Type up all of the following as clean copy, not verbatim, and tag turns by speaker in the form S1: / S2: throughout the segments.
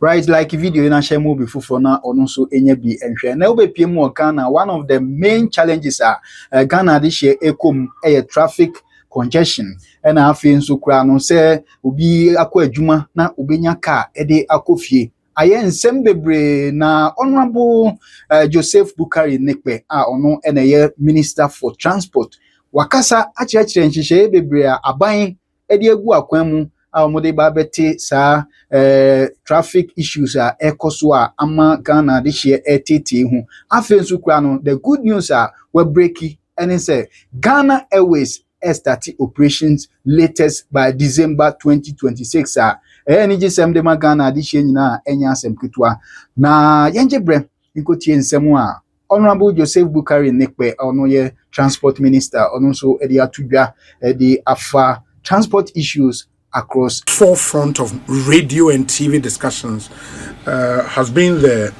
S1: Right, like video in a share movie for now or no so any be and share. Now be PM Ghana. One of the main challenges are Ghana this year a traffic congestion. And I feel so crown no say ubi akwa adwuma na ubenya car ede akofie. Aye nsem bebre na honorable Joseph Bukari Nekpe ono ene minister for transport. Wakasa achiachire nhihye bebre aban ede agu akwan mu mode ba beti sa traffic issues ekoso ama Ghana this year etete hu afensu kra no. The good news we breaki and say Ghana Airways start operations latest by December 2026 any gisem de Ghana this year nyina enya asem ketwa na yenje bre nkotie nsem Honorable Joseph Bukari Nekpe ono ye transport minister ono so edi atudwa edi afa transport issues across.
S2: Forefront of radio and TV discussions has been the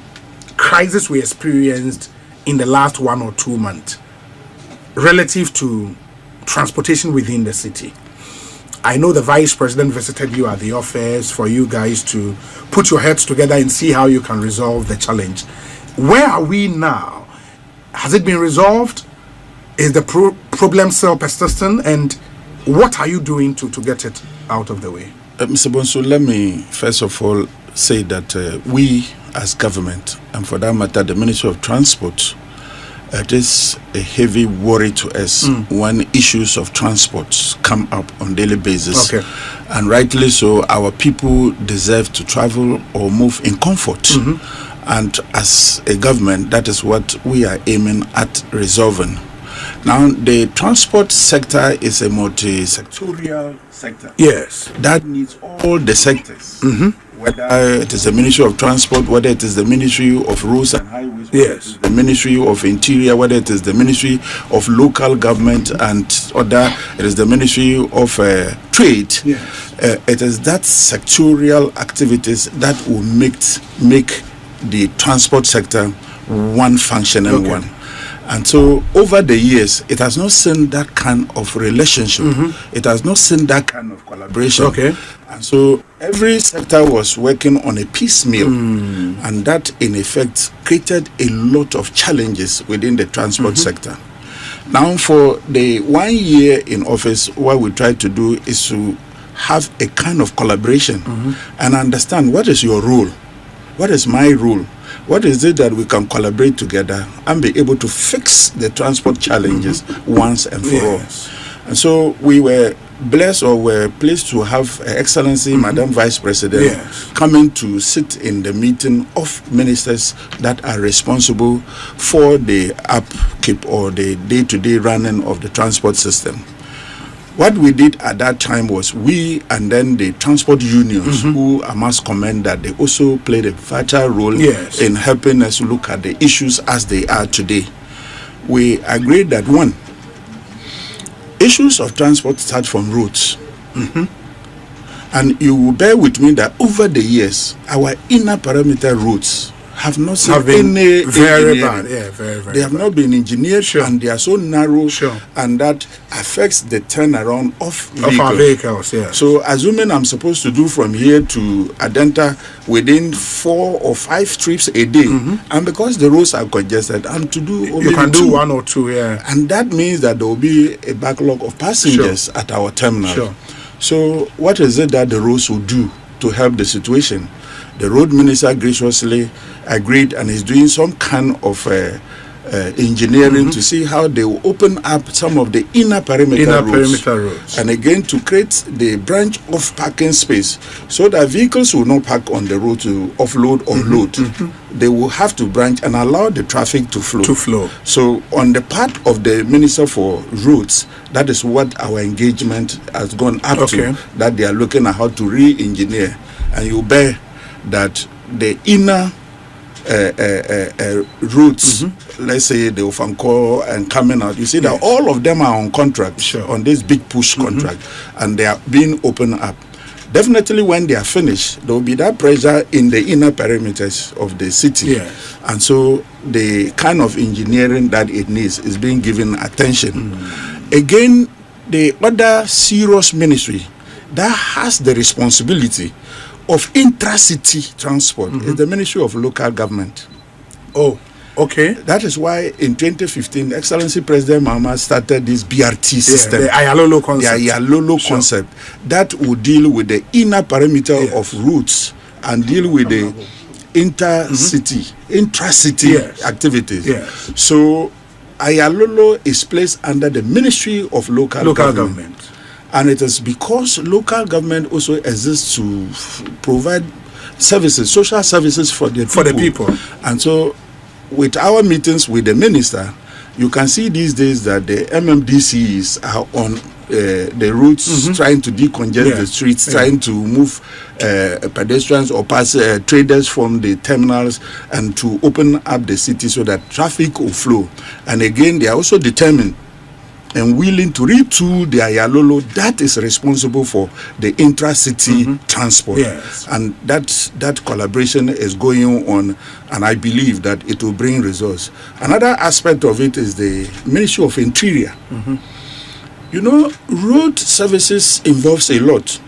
S2: crisis we experienced in the last 1 or 2 months relative to transportation within the city. I know the Vice President visited you at the office for you guys to put your heads together and see how you can resolve the challenge. Where are we now? Has it been resolved? Is the problem still persistent? And what are you doing to get it out of the way?
S3: Mr. Bonsu, let me first of all say that we as government, and for that matter the Ministry of Transport, it is a heavy worry to us when issues of transport come up on daily basis.
S2: Okay.
S3: And rightly so, our people deserve to travel or move in comfort. And as a government, that is what we are aiming at resolving. Now, the transport sector is a multi-sectorial sector.
S2: Yes.
S3: That needs all the sectors. Whether it is the Ministry of Transport, whether it is the Ministry of Roads and Highways, whether it is the Ministry of Interior, whether it is the Ministry of Local Government and other, it is the Ministry of Trade.
S2: Yes.
S3: It is that sectorial activities that will make the transport sector one functioning one. And so over the years, it has not seen that kind of relationship. It has not seen that kind of collaboration.
S2: Okay.
S3: And so every sector was working on a piecemeal. And that, in effect, created a lot of challenges within the transport sector. Now, for the 1 year in office, what we try to do is to have a kind of collaboration and understand what is your role, what is my role, what is it that we can collaborate together and be able to fix the transport challenges once and for all. And so we were blessed or were pleased to have Her Excellency Madam Vice President coming to sit in the meeting of ministers that are responsible for the upkeep or the day-to-day running of the transport system. What we did at that time was we and then the transport unions, who I must commend that they also played a vital role in helping us look at the issues as they are today. We agreed that one, issues of transport start from roads. And you will bear with me that over the years, our inner perimeter roads have not seen any
S2: very bad. Yeah, very
S3: they have not been engineered, and they are so narrow, and that affects the turnaround of
S2: our vehicles. Yeah.
S3: So assuming I'm supposed to do from here to Adenta within 4 or 5 trips a day, and because the roads are congested, I'm to do only
S2: you can do 1 or 2,
S3: and that means that there will be a backlog of passengers at our terminal. So what is it that the roads will do to help the situation? The road minister graciously agreed and is doing some kind of engineering to see how they will open up some of the inner perimeter roads. And again to create the branch of parking space so that vehicles will not park on the road to offload or load. They will have to branch and allow the traffic to flow. So on the part of the Minister for Roads, that is what our engagement has gone up to, that they are looking at how to re-engineer. And you bear that the inner routes, let's say the Ofanko and coming out, you see that all of them are on contract, on this big push contract, and they are being opened up. Definitely when they are finished, there will be that pressure in the inner perimeters of the city. And so the kind of engineering that it needs is being given attention. Again, the other serious ministry that has the responsibility of intra-city transport is the Ministry of Local Government.
S2: Oh, okay.
S3: That is why in 2015, Excellency President Mahama started this BRT system.
S2: The Ayalolo concept.
S3: The Ayalolo concept that will deal with the inner perimeter of routes and deal with the intra-city activities.
S2: Yes.
S3: So Ayalolo is placed under the Ministry of Local Government. And it is because local government also exists to provide services, social services for the people. And so with our meetings with the minister, you can see these days that the MMDCs are on the routes trying to decongest the streets, trying to move pedestrians or pass traders from the terminals and to open up the city so that traffic will flow. And again, they are also determined and willing to retool the Ayalolo that is responsible for the intra-city transport.
S2: Yes.
S3: And that collaboration is going on, and I believe that it will bring results. Another aspect of it is the Ministry of Interior. You know, road services involves a lot,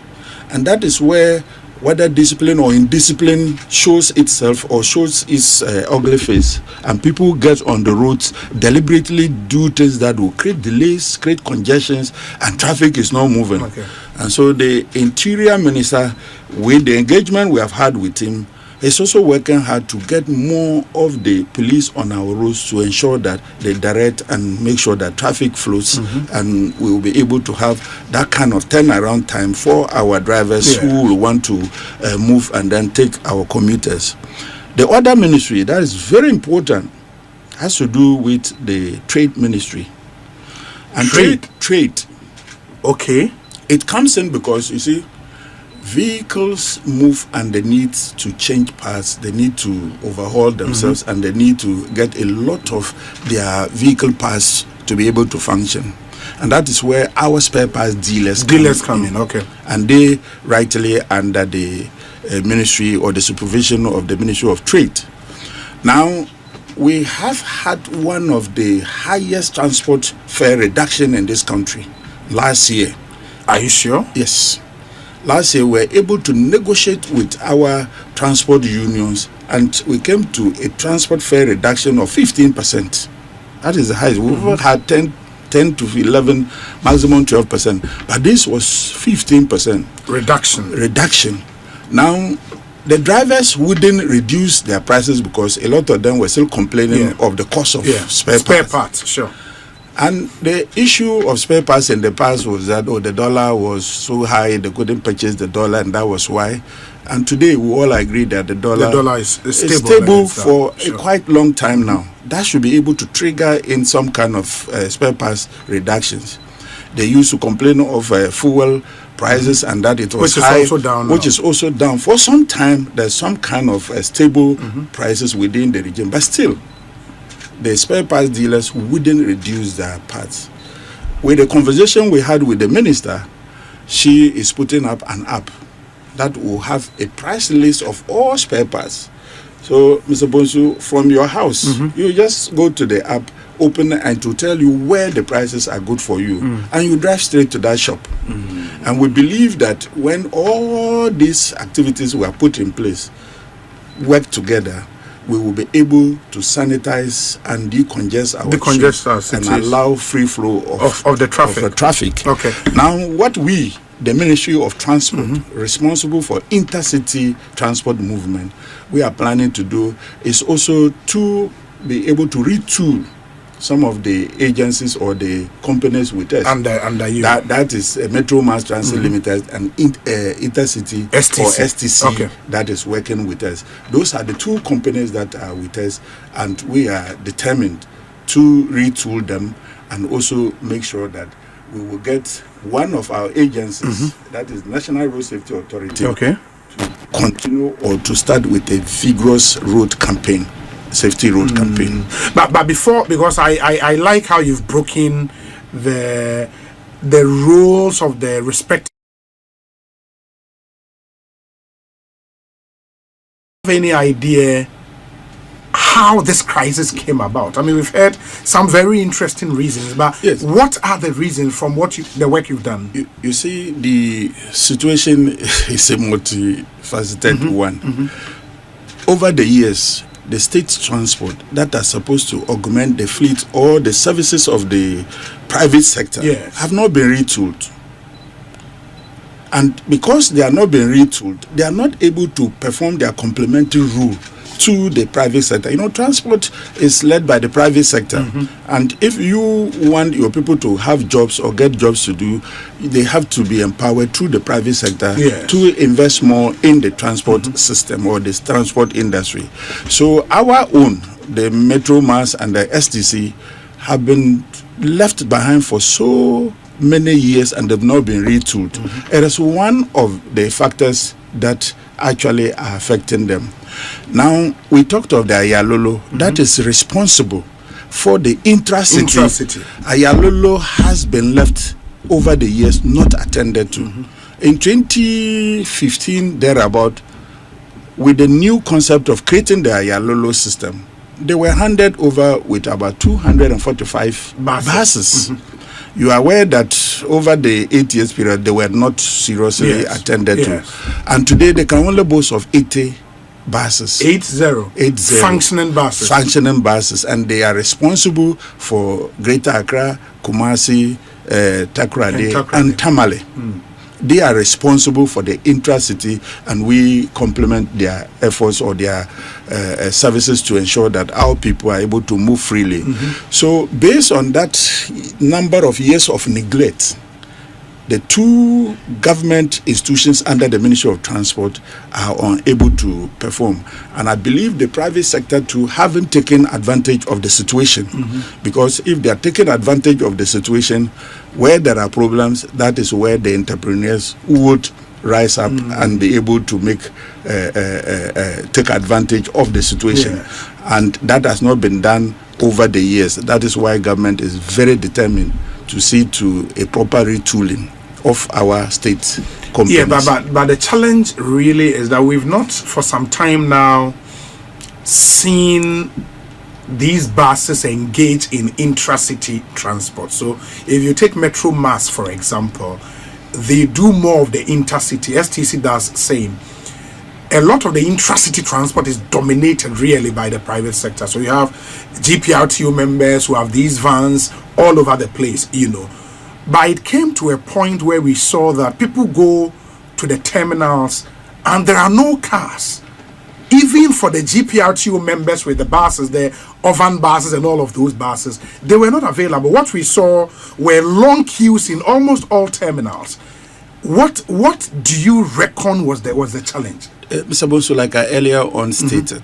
S3: and that is where whether discipline or indiscipline shows itself or shows its ugly face, and people get on the roads, deliberately do things that will create delays, create congestions, and traffic is not moving. And so the Interior Minister, with the engagement we have had with him, is also working hard to get more of the police on our roads to ensure that they direct and make sure that traffic flows, and we will be able to have that kind of turnaround time for our drivers who will want to move and then take our commuters. The other ministry that is very important has to do with the Trade Ministry. And trade.
S2: Okay.
S3: It comes in because, you see, vehicles move and they need to change parts, they need to overhaul themselves, and they need to get a lot of their vehicle parts to be able to function. And that is where our spare parts dealers come in.
S2: Okay.
S3: And they rightly under the ministry or the supervision of the Ministry of Trade. Now, we have had one of the highest transport fare reduction in this country last year.
S2: Are you sure?
S3: Yes. Last year, we were able to negotiate with our transport unions, and we came to a transport fare reduction of 15%. That is the highest. We've had 10 to 11, maximum 12%. But this was 15% reduction. Now, the drivers wouldn't reduce their prices because a lot of them were still complaining of the cost of spare parts.
S2: Sure.
S3: And the issue of spare parts in the past was that, the dollar was so high, they couldn't purchase the dollar, and that was why. And today, we all agree that the dollar
S2: is
S3: stable for a quite long time now. That should be able to trigger in some kind of spare parts reductions. They used to complain of fuel prices and that it was high, which is also down. For some time, there's some kind of stable prices within the region, but still, the spare parts dealers wouldn't reduce their parts. With the conversation we had with the minister, she is putting up an app that will have a price list of all spare parts. So, Mr. Bonsu, from your house, you just go to the app, open it, and to tell you where the prices are good for you. And you drive straight to that shop. And we believe that when all these activities were put in place, work together, we will be able to sanitize and decongest our streets and allow free flow of the traffic.
S2: Okay.
S3: Now, what we, the Ministry of Transport, responsible for intercity transport movement, we are planning to do is also to be able to retool some of the agencies or the companies with us.
S2: Under you.
S3: That is Metro Mass Transit Limited and Intercity
S2: STC.
S3: or STC that is working with us. Those are the two companies that are with us, and we are determined to retool them and also make sure that we will get one of our agencies, that is National Road Safety Authority, to continue or to start with a vigorous road campaign. Safety road campaign.
S2: But before, because I like how you've broken the roles of the respective. Have any idea how this crisis came about. I mean, we've heard some very interesting reasons, but
S3: Yes.
S2: what are the reasons from the work you've done?
S3: You see, the situation is a multifaceted one. Over the years, the state transport that are supposed to augment the fleet or the services of the private sector
S2: Yes.
S3: have not been retooled. And because they are not being retooled, they are not able to perform their complementary role to the private sector. You know, transport is led by the private sector. And if you want your people to have jobs or get jobs to do, they have to be empowered through the private sector
S2: Yes.
S3: to invest more in the transport system or the transport industry. So our own, the Metro Mass and the STC, have been left behind for so many years and they've not been retooled. It is one of the factors that actually are affecting them. Now, we talked of the Ayalolo that is responsible for the intracity.
S2: Intracity.
S3: Ayalolo has been left over the years not attended to. In 2015, thereabout, with the new concept of creating the Ayalolo system, they were handed over with about 245 buses. You are aware that over the 8 years period, they were not seriously attended to. And today, they can only boast of 80 buses.
S2: 80. Functioning buses.
S3: Functioning buses. And they are responsible for Greater Accra, Kumasi, Takoradi, and Tamale. They are responsible for the intracity, and we complement their efforts or their services to ensure that our people are able to move freely. So based on that number of years of neglect, the two government institutions under the Ministry of Transport are unable to perform. And I believe the private sector too haven't taken advantage of the situation. Because if they are taking advantage of the situation, where there are problems, that is where the entrepreneurs would rise up and be able to make take advantage of the situation. And that has not been done over the years. That is why government is very determined to see to a proper retooling of our state companies.
S2: Yeah, but the challenge really is that we've not for some time now seen these buses engage in intracity transport. So if you take Metro Mass, for example, they do more of the intercity. STC does same. A lot of the intracity transport is dominated really by the private sector. So you have GPRTO members who have these vans all over the place, you know. But it came to a point where we saw that people go to the terminals and there are no cars. Even for the GPRTO members with the buses, the oven buses and all of those buses, they were not available. What we saw were long queues in almost all terminals. What do you reckon was the challenge?
S3: Mr. Bonsu, like I earlier on stated,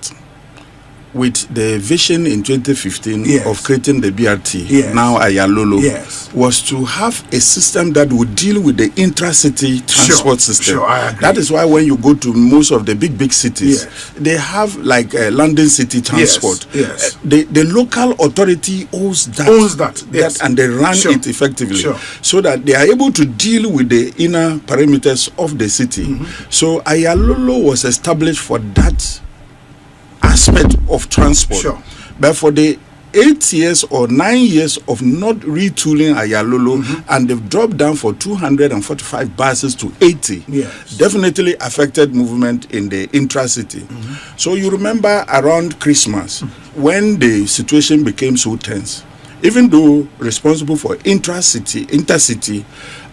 S3: with the vision in 2015 of creating the BRT, now Ayalolo, was to have a system that would deal with the intracity transport system.
S2: Sure, I agree.
S3: That is why when you go to most of the big cities, they have like London City Transport. The local authority owns that, and they run it effectively, so that they are able to deal with the inner parameters of the city. So Ayalolo was established for that aspect of transport. But for the 8 years or 9 years of not retooling Ayalolo, and they've dropped down for 245 buses to 80, definitely affected movement in the intracity. So you remember around Christmas, when the situation became so tense, even though responsible for intercity,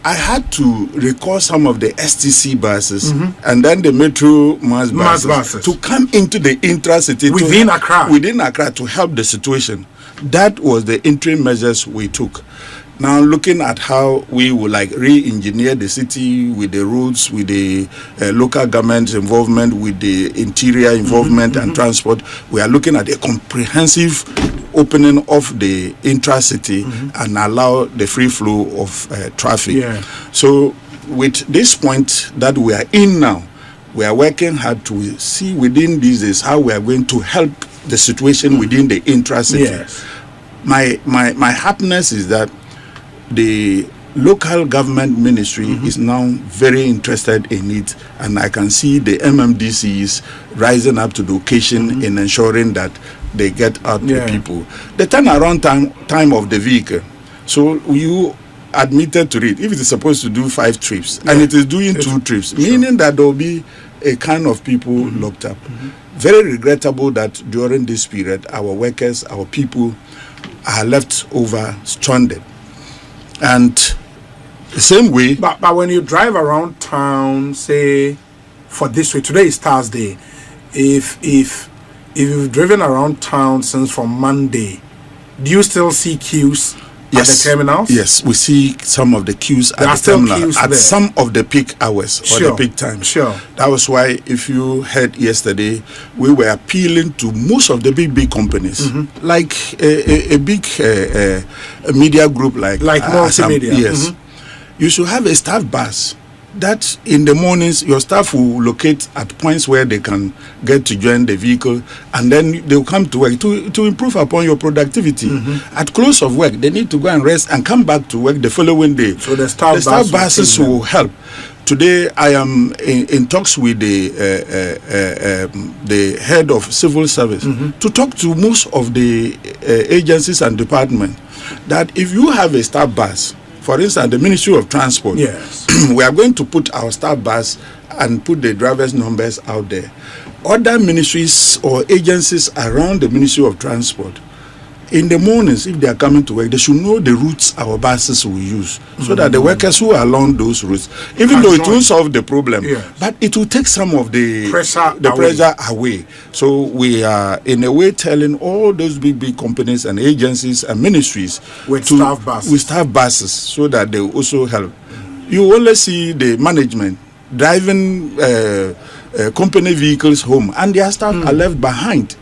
S3: I had to recall some of the STC buses and then the Metro Mass buses to come into the intracity
S2: within Accra
S3: to help the situation. That was the interim measures we took. Now looking at how we will like re-engineer the city with the roads, with the local government involvement, with the interior involvement and transport, we are looking at a comprehensive opening of the intracity and allow the free flow of traffic. So with this point that we are in now, we are working hard to see within these days how we are going to help the situation within the intracity. My happiness is that the local government ministry is now very interested in it, and I can see the MMDCs rising up to the occasion in ensuring that they get out to people. The turnaround time of the vehicle, so you admitted to it, if it is supposed to do 5 trips and it is doing 2 trips, meaning that there will be a kind of people locked up. Very regrettable that during this period our workers, our people are left over stranded. And the same way,
S2: but when you drive around town, say for this way, today is Thursday, if you've driven around town since from Monday, do you still see queues at the terminals?
S3: Yes, we see some of the queues at the terminal at some of the peak hours or the peak times. That was why, if you heard yesterday, we were appealing to most of the big companies, like a big media group like
S2: Ashanti Media.
S3: Yes, you should have a staff bus that in the mornings your staff will locate at points where they can get to join the vehicle, and then they will come to work to improve upon your productivity. At close of work, they need to go and rest and come back to work the following day.
S2: So the staff
S3: buses will help. Today I am in talks with the head of civil service to talk to most of the agencies and departments that if you have a staff bus, for instance, the Ministry of Transport, we are going to put our staff bus and put the driver's numbers out there. Other ministries or agencies around the Ministry of Transport, in the mornings, if they are coming to work, they should know the routes our buses will use, so that the workers who are along those routes, even though it won't solve the problem, but it will take some of the pressure away. So we are, in a way, telling all those big companies and agencies and ministries
S2: with staff
S3: buses, so that they will also help. You only see the management driving company vehicles home, and their staff are left behind.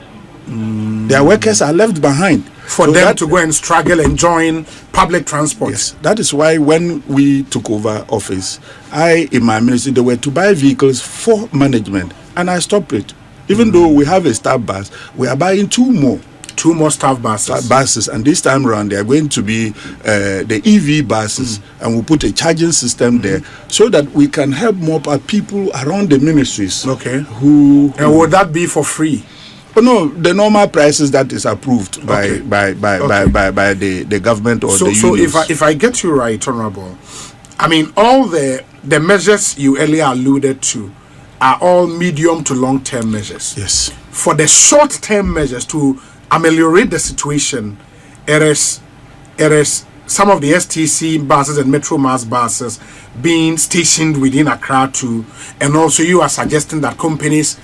S3: Their workers are left behind.
S2: For them to go and struggle and join public transport.
S3: Yes, that is why when we took over office, in my ministry, they were to buy vehicles for management, and I stopped it. Even though we have a staff bus, we are buying 2 more
S2: staff buses.
S3: And this time around, they are going to be the EV buses, and we'll put a charging system there, so that we can help more people around the ministries.
S2: And would that be for free?
S3: Oh, no, the normal prices that is approved by the government or the unions.
S2: So if I get you right, Honorable, I mean, all the measures you earlier alluded to are all medium to long-term measures.
S3: Yes.
S2: For the short-term measures to ameliorate the situation, it is some of the STC buses and Metro Mass buses being stationed within Accra too, and also you are suggesting that companies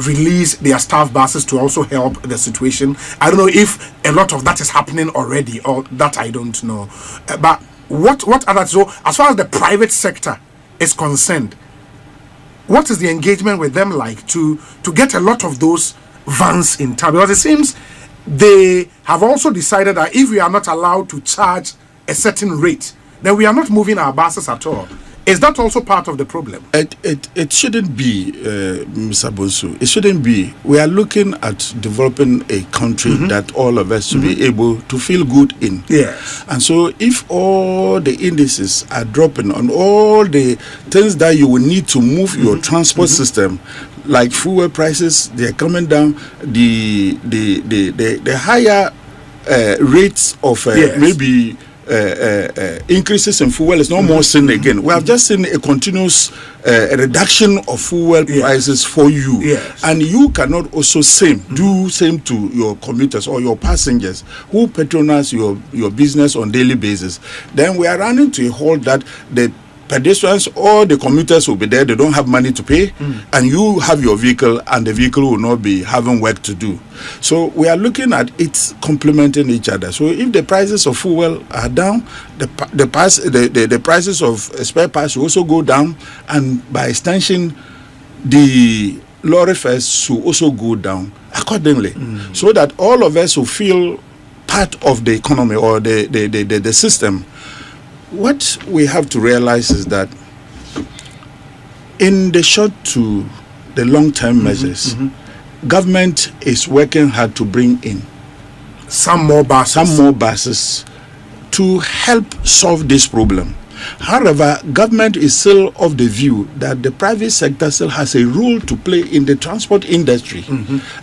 S2: release their staff buses to also help the situation. I don't know if a lot of that is happening already, or that I don't know. But what other, so as far as the private sector is concerned, what is the engagement with them like to get a lot of those vans in town? Because it seems they have also decided that if we are not allowed to charge a certain rate, then we are not moving our buses at all. Is that also part of the problem?
S3: It shouldn't be, Mr. Bonsu. It shouldn't be. We are looking at developing a country that all of us should be able to feel good in.
S2: Yes.
S3: And so if all the indices are dropping on all the things that you will need to move your transport system, like fuel prices, they are coming down, the higher rates of maybe increases in fuel is no more seen again. We have just seen a continuous reduction of fuel prices for you, and you cannot also do same to your commuters or your passengers who patronize your business on daily basis. Then we are running to a halt that the pedestrians or the commuters will be there, they don't have money to pay, and you have your vehicle, and the vehicle will not be having work to do. So we are looking at it complementing each other. So if the prices of fuel are down, the prices of spare parts will also go down, and by extension, the lorry fares should also go down accordingly, so that all of us will feel part of the economy or the system. What we have to realize is that in the short to the long-term measures, government is working hard to bring in
S2: some more buses
S3: to help solve this problem. However, government is still of the view that the private sector still has a role to play in the transport industry.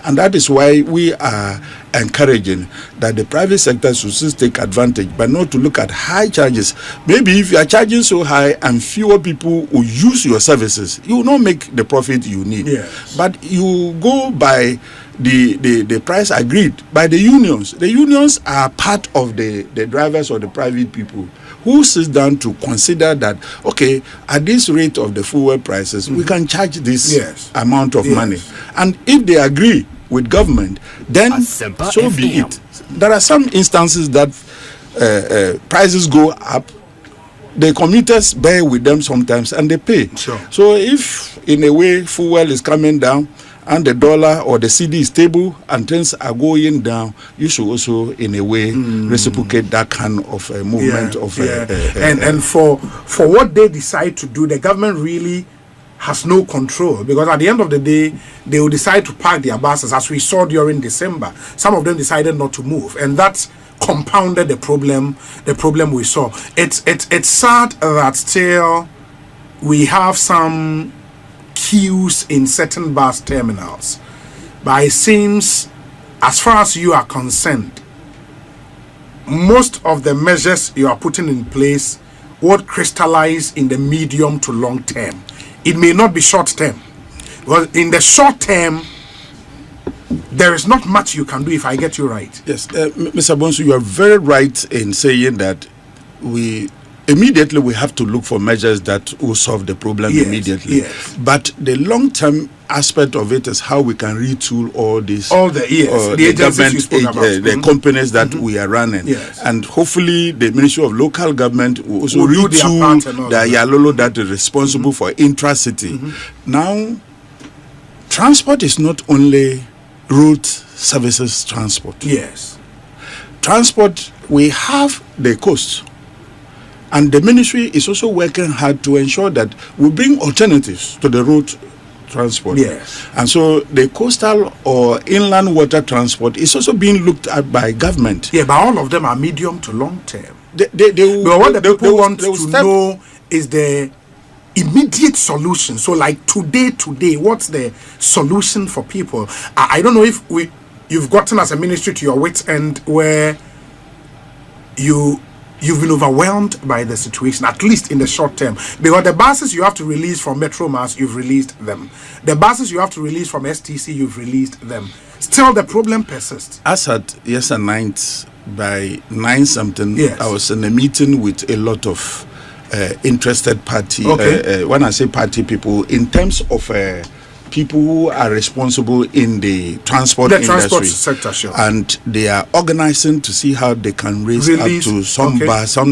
S3: And that is why we are encouraging that the private sector should still take advantage, but not to look at high charges. Maybe if you are charging so high and fewer people will use your services, you will not make the profit you need.
S2: Yes.
S3: But you go by the price agreed by the unions. The unions are part of the drivers or the private people who sits down to consider that, okay, at this rate of the fuel prices, we can charge this amount of money. And if they agree with government, then so be it. There are some instances that prices go up, the commuters bear with them sometimes and they pay.
S2: Sure.
S3: So if in a way fuel is coming down and the dollar or the CD is stable and things are going down, you should also in a way reciprocate that kind of movement
S2: and for what they decide to do, the government really has no control, because at the end of the day they will decide to park their buses, as we saw during December. Some of them decided not to move, and that compounded the problem we saw. It's sad that still we have some queues in certain bus terminals, but it seems, as far as you are concerned, most of the measures you are putting in place would crystallize in the medium to long term. It may not be short term, because in the short term there is not much you can do, if I get you right.
S3: Yes, Mr. Bonsu, you are very right in saying that we have to look for measures that will solve the problem immediately.
S2: Yes.
S3: But the long-term aspect of it is how we can retool all the
S2: agencies
S3: government, the companies that we are running.
S2: Yes.
S3: And hopefully the Ministry of Local Government will also retool the Yalolo that is responsible for intra-city. Now, transport is not only road services transport.
S2: Yes.
S3: Transport, we have the coast. And the ministry is also working hard to ensure that we bring alternatives to the road transport.
S2: Yes.
S3: And so the coastal or inland water transport is also being looked at by government.
S2: Yeah, but all of them are medium to long term.
S3: But
S2: what the people want to know is the immediate solution. So like today, what's the solution for people? I don't know if you've gotten as a ministry to your wits end where you've been overwhelmed by the situation, at least in the short term, because the buses you have to release from Metro Mass, you've released them. The buses you have to release from STC, you've released them. Still, the problem persists.
S3: As at yesterday night, by 9 something,
S2: yes,
S3: I was in a meeting with a lot of interested party. When I say party people, in terms of people who are responsible in the transport industry,
S2: transport sector, sure.
S3: And they are organizing to see how they can raise up to some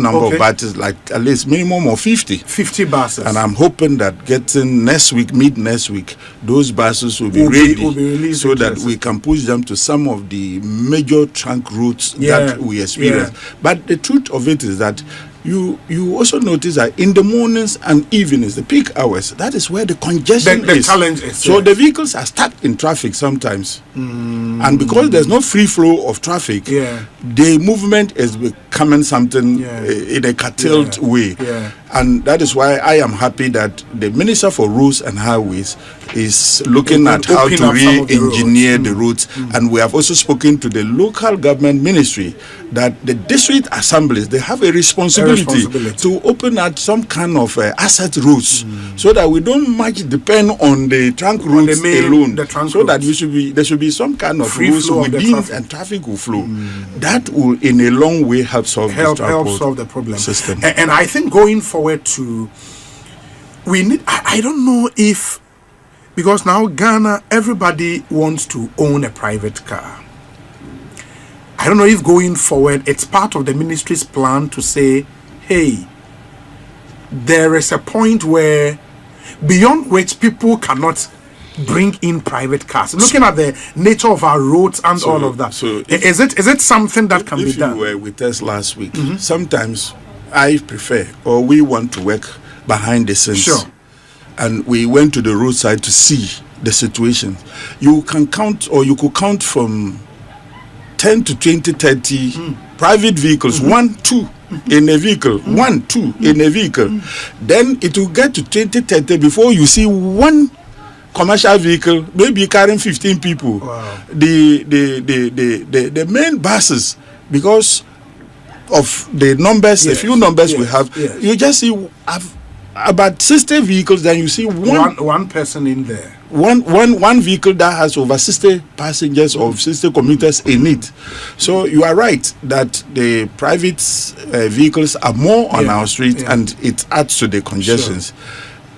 S3: number of buses, like at least minimum of 50
S2: buses.
S3: And I'm hoping that getting mid next week, those buses will be ready, so that we can push them to some of the major trunk routes that we experience. But the truth of it is that you also notice that in the mornings and evenings, the peak hours, that is where the congestion
S2: is. The challenge is.
S3: So the vehicles are stuck in traffic sometimes. And because there's no free flow of traffic, the movement is becoming something in a curtailed way. And that is why I am happy that the Minister for Roads and Highways is looking at how to re-engineer the routes. And we have also spoken to the local government ministry that the district assemblies, they have a responsibility to open up some kind of asset routes, so that we don't much depend on the trunk routes alone. So that there should be some kind of routes within and traffic will flow. That will in a long way help solve
S2: the problem
S3: system.
S2: And I think going forward we need, I don't know if, because now Ghana, everybody wants to own a private car. I don't know if going forward it's part of the ministry's plan to say, hey, there is a point where beyond which people cannot bring in private cars. Looking at the nature of our roads and all of that, is it something that can be done?
S3: If you were with us last week, sometimes I prefer, or we want to work behind the scenes.
S2: Sure.
S3: And we went to the roadside to see the situation. You can count, or you could count from 10 to 20, 30 private vehicles, 1, 2 in a vehicle, 1, 2 in a vehicle. Then it will get to 2030 before you see one commercial vehicle maybe carrying 15 people.
S2: Wow.
S3: The main buses, because of the numbers, the few numbers we have, you just see about 60 vehicles, then you see
S2: one person in there.
S3: One vehicle that has over 60 passengers or 60 commuters in it. So you are right that the private vehicles are more on our street, and it adds to the congestions. Sure.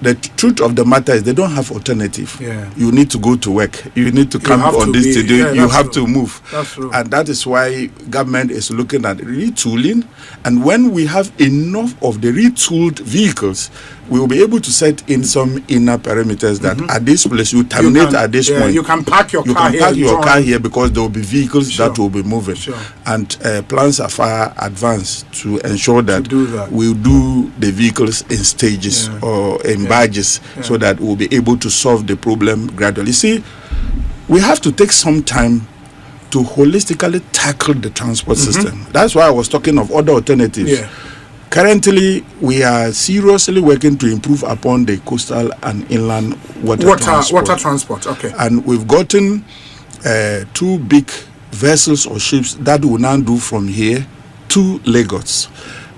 S3: The truth of the matter is they don't have alternative. You need to go to work. You need to come on this to do. You have to move.
S2: That's true.
S3: And that is why government is looking at retooling. And when we have enough of the retooled vehicles, we will be able to set in some inner parameters that at this place you terminate at this point.
S2: You can park your car here.
S3: You can park your car here because there will be vehicles that will be moving. Sure. And plans are far advanced to ensure that we'll do the vehicles in stages or in badges so that we'll be able to solve the problem gradually. See, we have to take some time to holistically tackle the transport system. That's why I was talking of other alternatives. Currently, we are seriously working to improve upon the coastal and inland water transport.
S2: Okay.
S3: And we've gotten 2 big vessels or ships that will now do from here to Lagos.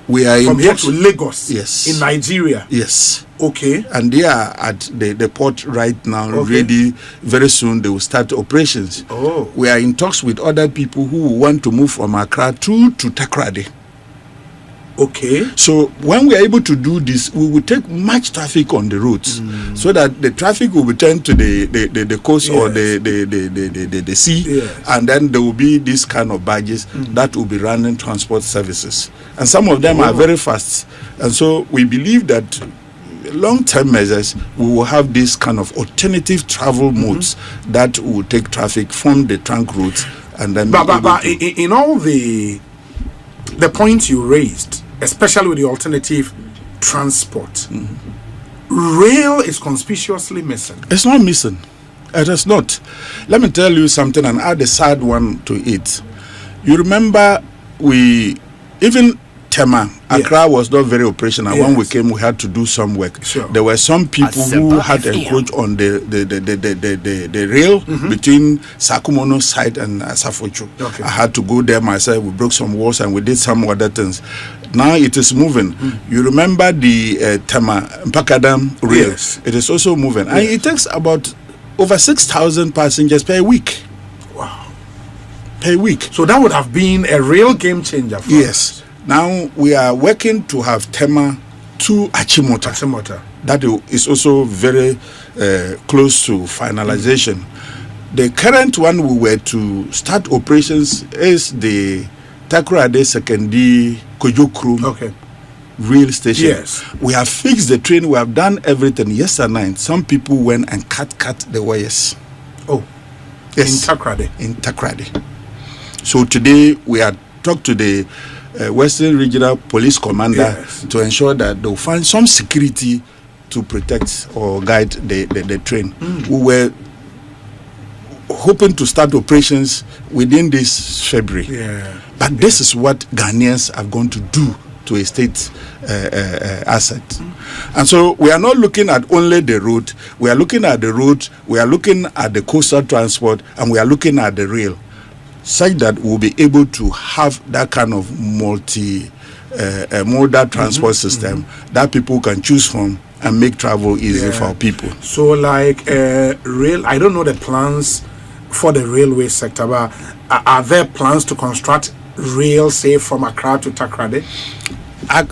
S3: We are
S2: from here to Lagos?
S3: Yes.
S2: In Nigeria?
S3: Yes.
S2: Okay.
S3: And they are at the port right now, ready. Very soon they will start operations.
S2: Oh.
S3: We are in talks with other people who want to move from Accra to Takoradi.
S2: Okay.
S3: So when we are able to do this, we will take much traffic on the roads, so that the traffic will be turned to the coast or the sea, and then there will be this kind of barges that will be running transport services, and some of them are very fast. And so we believe that long-term measures, we will have this kind of alternative travel modes that will take traffic from the trunk routes, and then.
S2: But in all the points you raised, especially with the alternative transport, rail is conspicuously missing.
S3: It's not missing. It is not. Let me tell you something and add a sad one to it. You remember even Tema, Accra was not very operational. When we came, we had to do some work.
S2: Sure.
S3: There were some people who had encroached on the rail between Sakumono side and Asafocho.
S2: Okay.
S3: I had to go there myself. We broke some walls and we did some other things. Now it is moving. You remember the Tema Mpakadam rail?
S2: Yes.
S3: It is also moving. And it takes about over 6,000 passengers per week.
S2: Wow.
S3: Per week.
S2: So that would have been a real game changer for us.
S3: Now we are working to have Tema to Achimota. That is also very close to finalization. The current one we were to start operations is the Takoradi Sekendi Kojokru rail station.
S2: Yes.
S3: We have fixed the train. We have done everything. Yesterday, some people went and cut the wires.
S2: Oh,
S3: yes.
S2: In Takoradi.
S3: In Takoradi. So today we are talked to the Western Regional Police Commander to ensure that they'll find some security to protect or guide the train. We were hoping to start operations within this February. But this is what Ghanaians are going to do to a state asset. And so we are not looking at only the road. We are looking at the road, we are looking at the coastal transport, and we are looking at the rail, such that we'll be able to have that kind of multi-modal transport system that people can choose from and make travel easy for people.
S2: So like rail, I don't know the plans for the railway sector, but are there plans to construct rail, say, from Accra to Takoradi?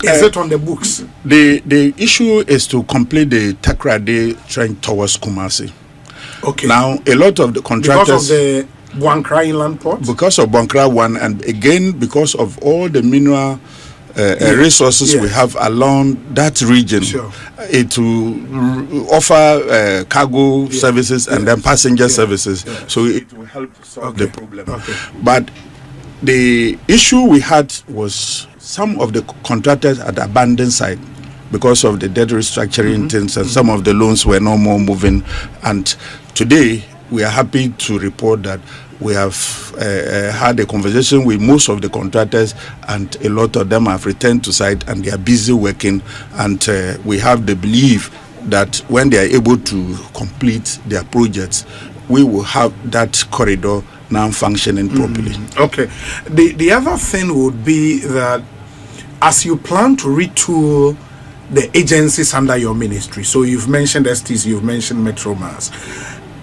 S2: Is it on the books?
S3: The issue is to complete the Takoradi train towards Kumasi.
S2: Okay.
S3: Now, a lot of the contractors...
S2: Because of the Buankra Inland Port?
S3: Because of Buankra 1, and again because of all the mineral resources we have along that region. It will offer cargo services and then passenger services. So it will help solve the problem. But the issue we had was some of the contractors had abandoned site because of the debt restructuring things, and some of the loans were no more moving. And today, we are happy to report that we have had a conversation with most of the contractors, and a lot of them have returned to site and they are busy working, and we have the belief that when they are able to complete their projects, we will have that corridor now functioning properly.
S2: Okay. The other thing would be that as you plan to retool the agencies under your ministry, so you've mentioned STC, you've mentioned Metro Mass,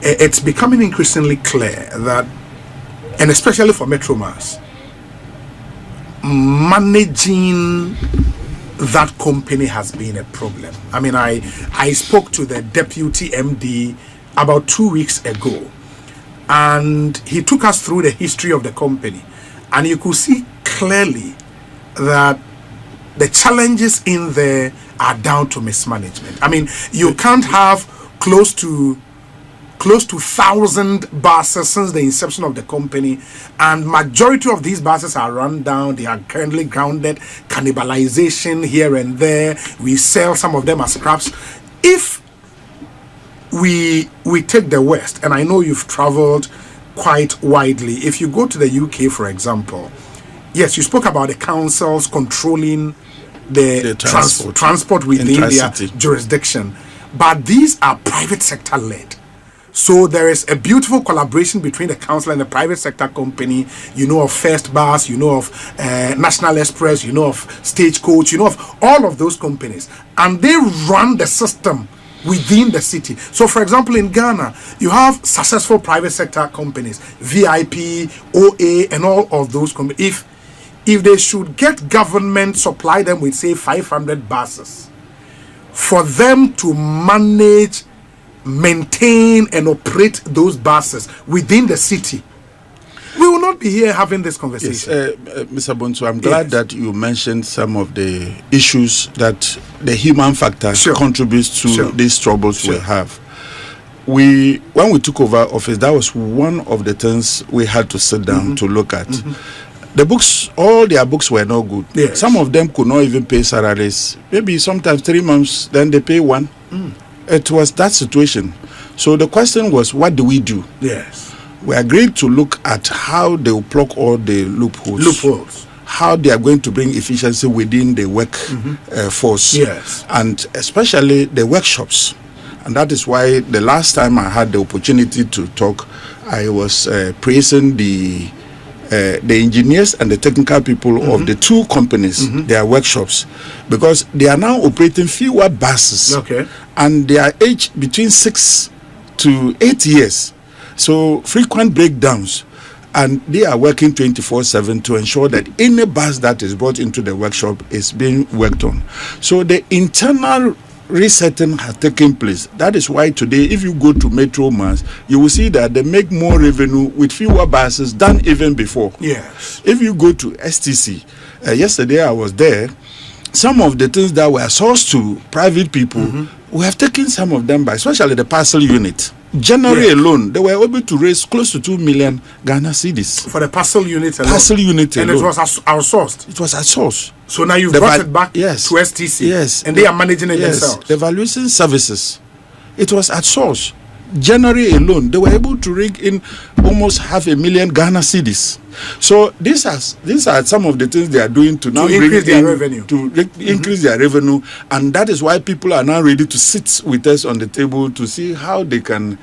S2: it's becoming increasingly clear that, and especially for Metro Mass, managing that company has been a problem. I mean, I spoke to the deputy MD about 2 weeks ago, and he took us through the history of the company, and you could see clearly that the challenges in there are down to mismanagement. I mean, you can't have close to 1,000 buses since the inception of the company, and majority of these buses are run down. They are currently grounded, cannibalization here and there. We sell some of them as scraps. If we take the West, and I know you've traveled quite widely, if you go to the UK, for example, yes, you spoke about the councils controlling the transport within their jurisdiction, but these are private sector led. So there is a beautiful collaboration between the council and the private sector company. You know of First Bus, you know of National Express, you know of Stagecoach, you know of all of those companies, and they run the system within the city. So for example, in Ghana, you have successful private sector companies, VIP, OA, and all of those companies. If they should get government supply them with, say, 500 buses, for them to manage, maintain, and operate those buses within the city, we will not be here having this conversation.
S3: Yes, Mr. Bonsu, I'm glad that you mentioned some of the issues that the human factor contributes to these troubles we have. When we took over office, that was one of the things we had to sit down to look at. The books, all their books were not good.
S2: Yes.
S3: Some of them could not even pay salaries. Maybe sometimes 3 months, then they pay one. It was that situation. So the question was, what do we do?
S2: Yes.
S3: We agreed to look at how they will plug all the loopholes. How they are going to bring efficiency within the work force.
S2: Yes.
S3: And especially the workshops. And that is why the last time I had the opportunity to talk, I was praising the engineers and the technical people of the two companies, their workshops, because they are now operating fewer buses, and they are aged between 6 to 8 years, so frequent breakdowns, and they are working 24/7 to ensure that any bus that is brought into the workshop is being worked on. So the internal resetting has taken place. That is why today, if you go to Metro Mass, you will see that they make more revenue with fewer buses than even before.
S2: Yes.
S3: If you go to STC, yesterday I was there, some of the things that were sourced to private people, we have taken some of them by, especially the parcel unit. January alone, they were able to raise close to 2 million Ghana cedis.
S2: For the parcel unit alone?
S3: Parcel unit alone.
S2: And it was outsourced?
S3: It was outsourced.
S2: So now you've brought it back to STC?
S3: Yes.
S2: And they are managing it themselves?
S3: The valuation services. It was at source. January alone, they were able to rig in almost 500,000 Ghana cedis. So these are some of the things they are doing to now
S2: increase their revenue.
S3: Increase their revenue, and that is why people are now ready to sit with us on the table to see how they can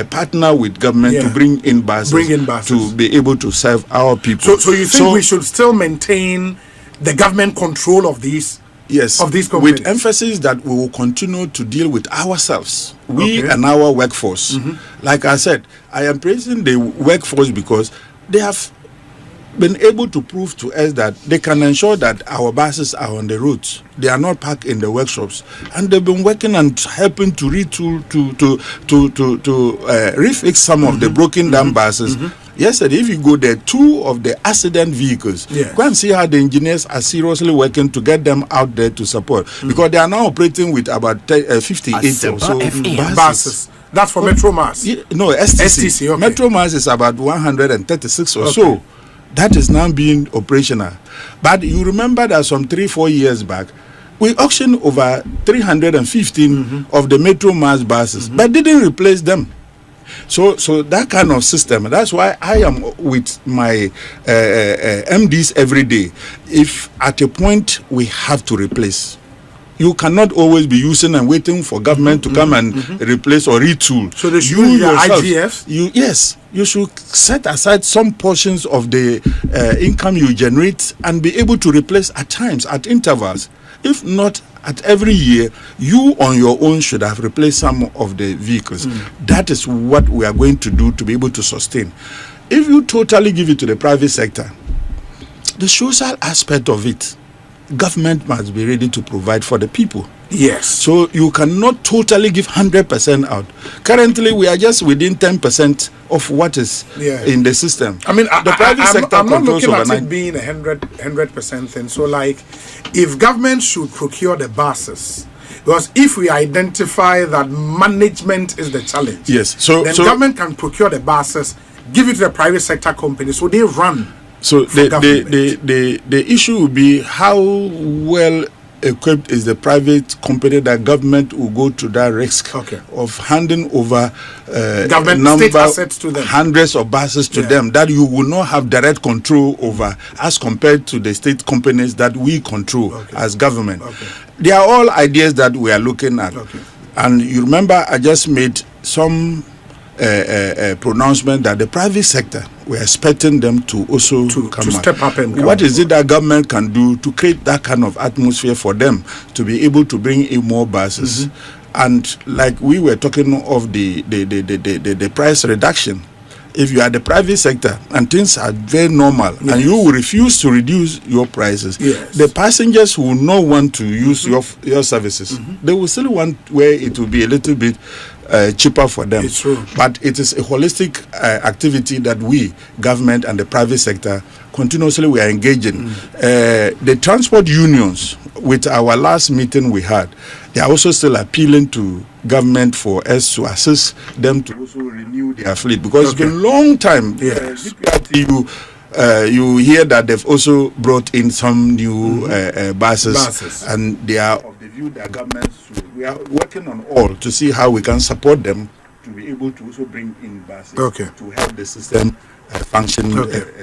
S3: partner with government to bring in buses to be able to serve our people.
S2: So you think we should still maintain the government control of these?
S3: Yes,
S2: of these companies,
S3: with emphasis that we will continue to deal with ourselves, we and our workforce. Like I said, I am praising the workforce because they have been able to prove to us that they can ensure that our buses are on the roads. They are not parked in the workshops, and they've been working and helping to retool, to refix some of the broken down buses. Yesterday, if you go there, 2 of the accident vehicles, go and see how the engineers are seriously working to get them out there to support, because they are now operating with about 58 or so buses.
S2: That's for Metro Mass?
S3: No, STC.
S2: Okay.
S3: Metro Mass is about 136 or so. That is now being operational. But you remember that some 3-4 years back, we auctioned over 315 of the Metro Mass buses, but didn't replace them. So that kind of system. That's why I am with my MDs every day. If at a point we have to replace, you cannot always be using and waiting for government to come and replace or retool.
S2: So they should use your IGFs?
S3: You should set aside some portions of the income you generate and be able to replace at times, at intervals. If not at every year, you on your own should have replaced some of the vehicles. That is what we are going to do to be able to sustain. If you totally give it to the private sector, the social aspect of it, government must be ready to provide for the people.
S2: Yes.
S3: So you cannot totally give 100% out. Currently, we are just within 10% of what is in the system.
S2: I mean,
S3: the private sector
S2: I'm not
S3: controls
S2: looking at
S3: overnight.
S2: it being 100% thing. So, like, if government should procure the buses, because if we identify that management is the challenge,
S3: yes,
S2: then government can procure the buses, give it to the private sector company, so they run.
S3: So the issue will be how well equipped is the private company that government will go to that risk of handing over
S2: state assets to them,
S3: hundreds of buses to them that you will not have direct control over as compared to the state companies that we control as government. They are all ideas that we are looking at. And you remember I just made some pronouncement that the private sector, we're expecting them to also come
S2: step up and
S3: what is it that government can do to create that kind of atmosphere for them to be able to bring in more buses? And like we were talking of the price reduction, if you are the private sector and things are very normal and you will refuse to reduce your prices, the passengers will not want to use your services. They will still want where it will be a little bit cheaper for them.
S2: It's true.
S3: But it is a holistic activity that we, government and the private sector, continuously we are engaging. The transport unions, with our last meeting we had, they are also still appealing to government for us to assist them to also renew their fleet, because it's been a long time. You hear that they've also brought in some new buses, and they are of the view that government we are working on all to see how we can support them to be able to also bring in buses to help the system function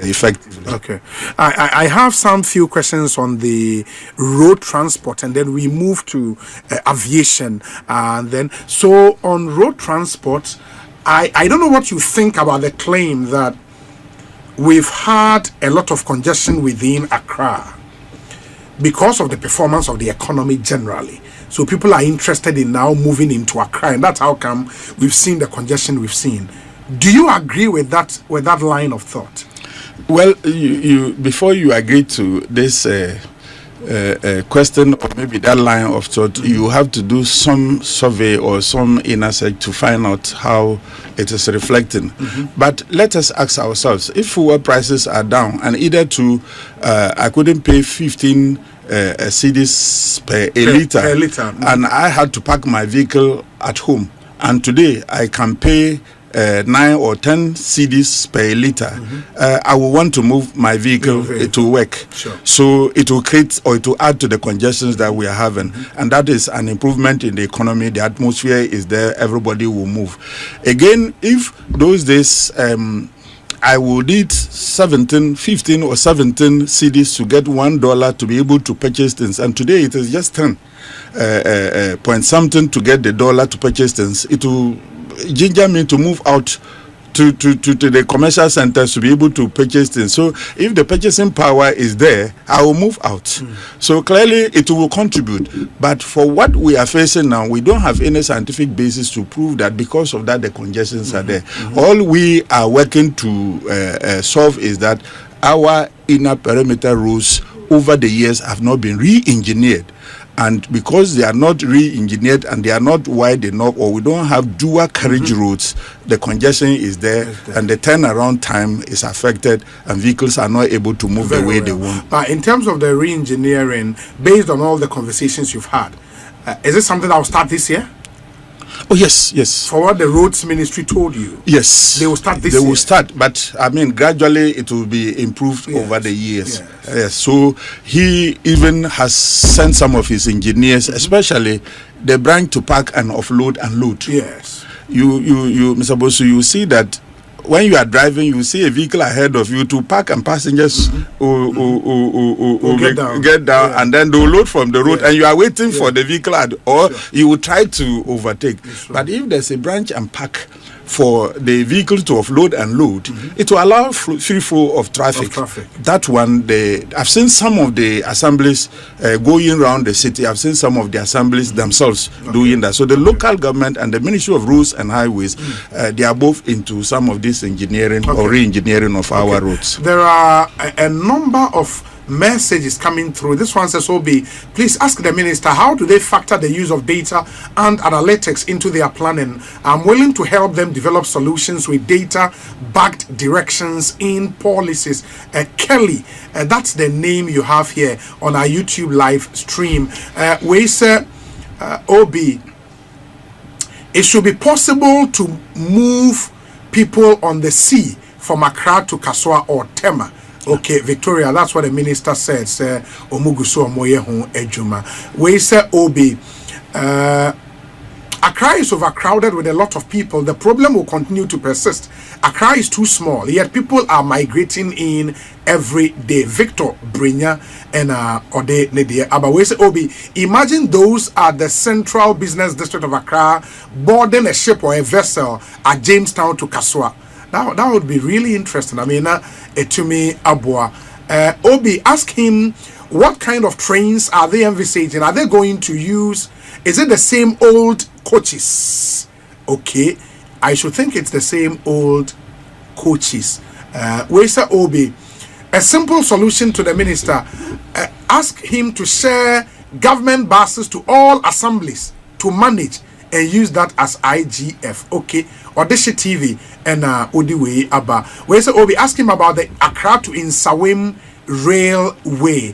S3: effectively.
S2: I have some few questions on the road transport, and then we move to aviation. And then, so on road transport, I don't know what you think about the claim that we've had a lot of congestion within Accra because of the performance of the economy generally. So people are interested in now moving into Accra, and that's how come we've seen the congestion we've seen. Do you agree with that line of thought?
S3: Well, you before you agree to this question or maybe that line of thought, you have to do some survey or some inner search to find out how it is reflecting. But let us ask ourselves, if fuel prices are down and either I couldn't pay 15 cedis per liter, and I had to park my vehicle at home, and today I can pay 9 or 10 cedis per liter, I will want to move my vehicle to work. So it will create or it will add to the congestions that we are having. And that is an improvement in the economy. The atmosphere is there. Everybody will move. Again, if those days I will need 15 or 17 cedis to get $1 to be able to purchase things. And today it is just 10 point something to get the dollar to purchase things. It will ginger me to move out to the commercial centers to be able to purchase things. So if the purchasing power is there, I will move out. So clearly it will contribute. But for what we are facing now, we don't have any scientific basis to prove that because of that the congestions are there. All we are working to solve is that our inner perimeter roads over the years have not been re-engineered. And because they are not re-engineered and they are not wide enough, or we don't have dual carriage roads, the congestion is there, and the turnaround time is affected, and vehicles are not able to move the way they want.
S2: But in terms of the re-engineering, based on all the conversations you've had, is it something that will start this year?
S3: Oh, yes.
S2: For what the roads ministry told you?
S3: Yes.
S2: They will start this year?
S3: They will start, but I mean, gradually it will be improved over the years. Yes. So he even has sent some of his engineers, especially the branch to park and offload and load.
S2: Yes.
S3: you Mr. Bosu, you see that when you are driving, you see a vehicle ahead of you to park, and passengers will get down and then they will load from the road, and you are waiting for the vehicle, or you will try to overtake. But if there's a branch and park for the vehicle to offload and load, it will allow free flow of traffic. That one, I've seen some of the assemblies going around the city. I've seen some of the assemblies themselves doing that. So the local government and the Ministry of Roads and Highways, they are both into some of this engineering or re-engineering of our roads.
S2: There are a number of messages coming through. This one says, Obi, please ask the minister, how do they factor the use of data and analytics into their planning? I'm willing to help them develop solutions with data-backed directions in policies. Kelly, that's the name you have here on our YouTube live stream. We say, Obi, it should be possible to move people on the sea from Accra to Kaswa or Tema. Okay, Victoria, that's what the minister said. Say, Omuguso Omoye Hon Ejuma. We say, Obi, Accra is overcrowded with a lot of people. The problem will continue to persist. Accra is too small, yet people are migrating in every day. Victor Brinya and Ode Nedia. But we say, Obi, imagine those at the central business district of Accra boarding a ship or a vessel at Jamestown to Kaswa. That would be really interesting. I mean, Etumi Abua. Obi, ask him what kind of trains are they envisaging? Are they going to use? Is it the same old coaches? Okay, I should think it's the same old coaches. Where's Obi? A simple solution to the minister. Ask him to share government buses to all assemblies to manage and use that as IGF. Okay, Odisha TV and Odiwe Abba. Where say Obi, ask him about the Accra to Insawim railway.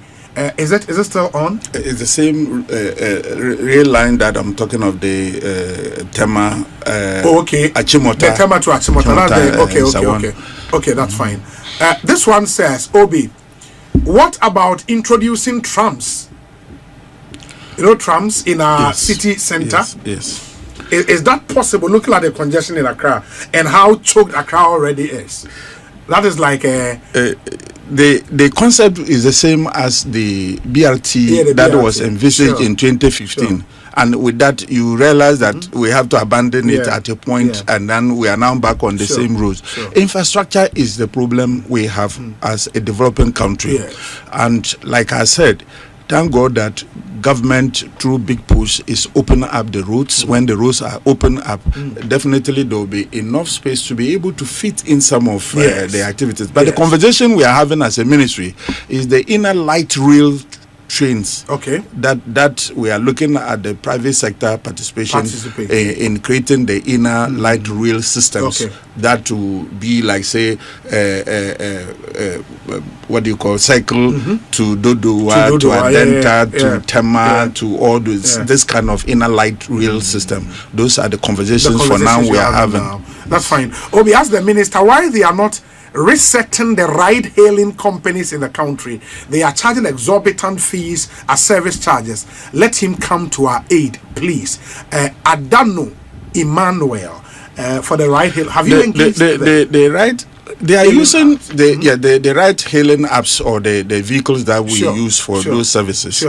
S2: Is it still on?
S3: It's the same rail line that I'm talking of, the Tema.
S2: Okay.
S3: Achimota.
S2: The Tema to Achimota. Okay, that's fine. This one says, Obi, what about introducing trams? You know, trams in our city center?
S3: Yes.
S2: Is that possible, looking at the congestion in Accra and how choked Accra already is? That is like
S3: the concept is the same as the BRT that was envisaged in 2015. And with that, you realize that we have to abandon it at a point, and then we are now back on the same roads. Infrastructure is the problem we have as a developing country. And like I said, thank God that government through big push is opening up the roads. When the roads are open up, definitely there will be enough space to be able to fit in some of the activities. But the conversation we are having as a ministry is the inner light rail trains.
S2: Okay.
S3: That we are looking at the private sector participation in creating the inner light rail systems. That will be like, say, what do you call, cycle to Dodowa, to Adenta, to Tema, to all those, this kind of inner light rail system. Those are the conversations for now we are having.
S2: That's fine. Obi, ask the minister why they are not resetting the ride-hailing companies in the country. They are charging exorbitant fees as service charges. Let him come to our aid, please. Adano Emmanuel for the ride-hail. Have you engaged
S3: the ride? They are using the ride-hailing apps or the vehicles that we use for those services.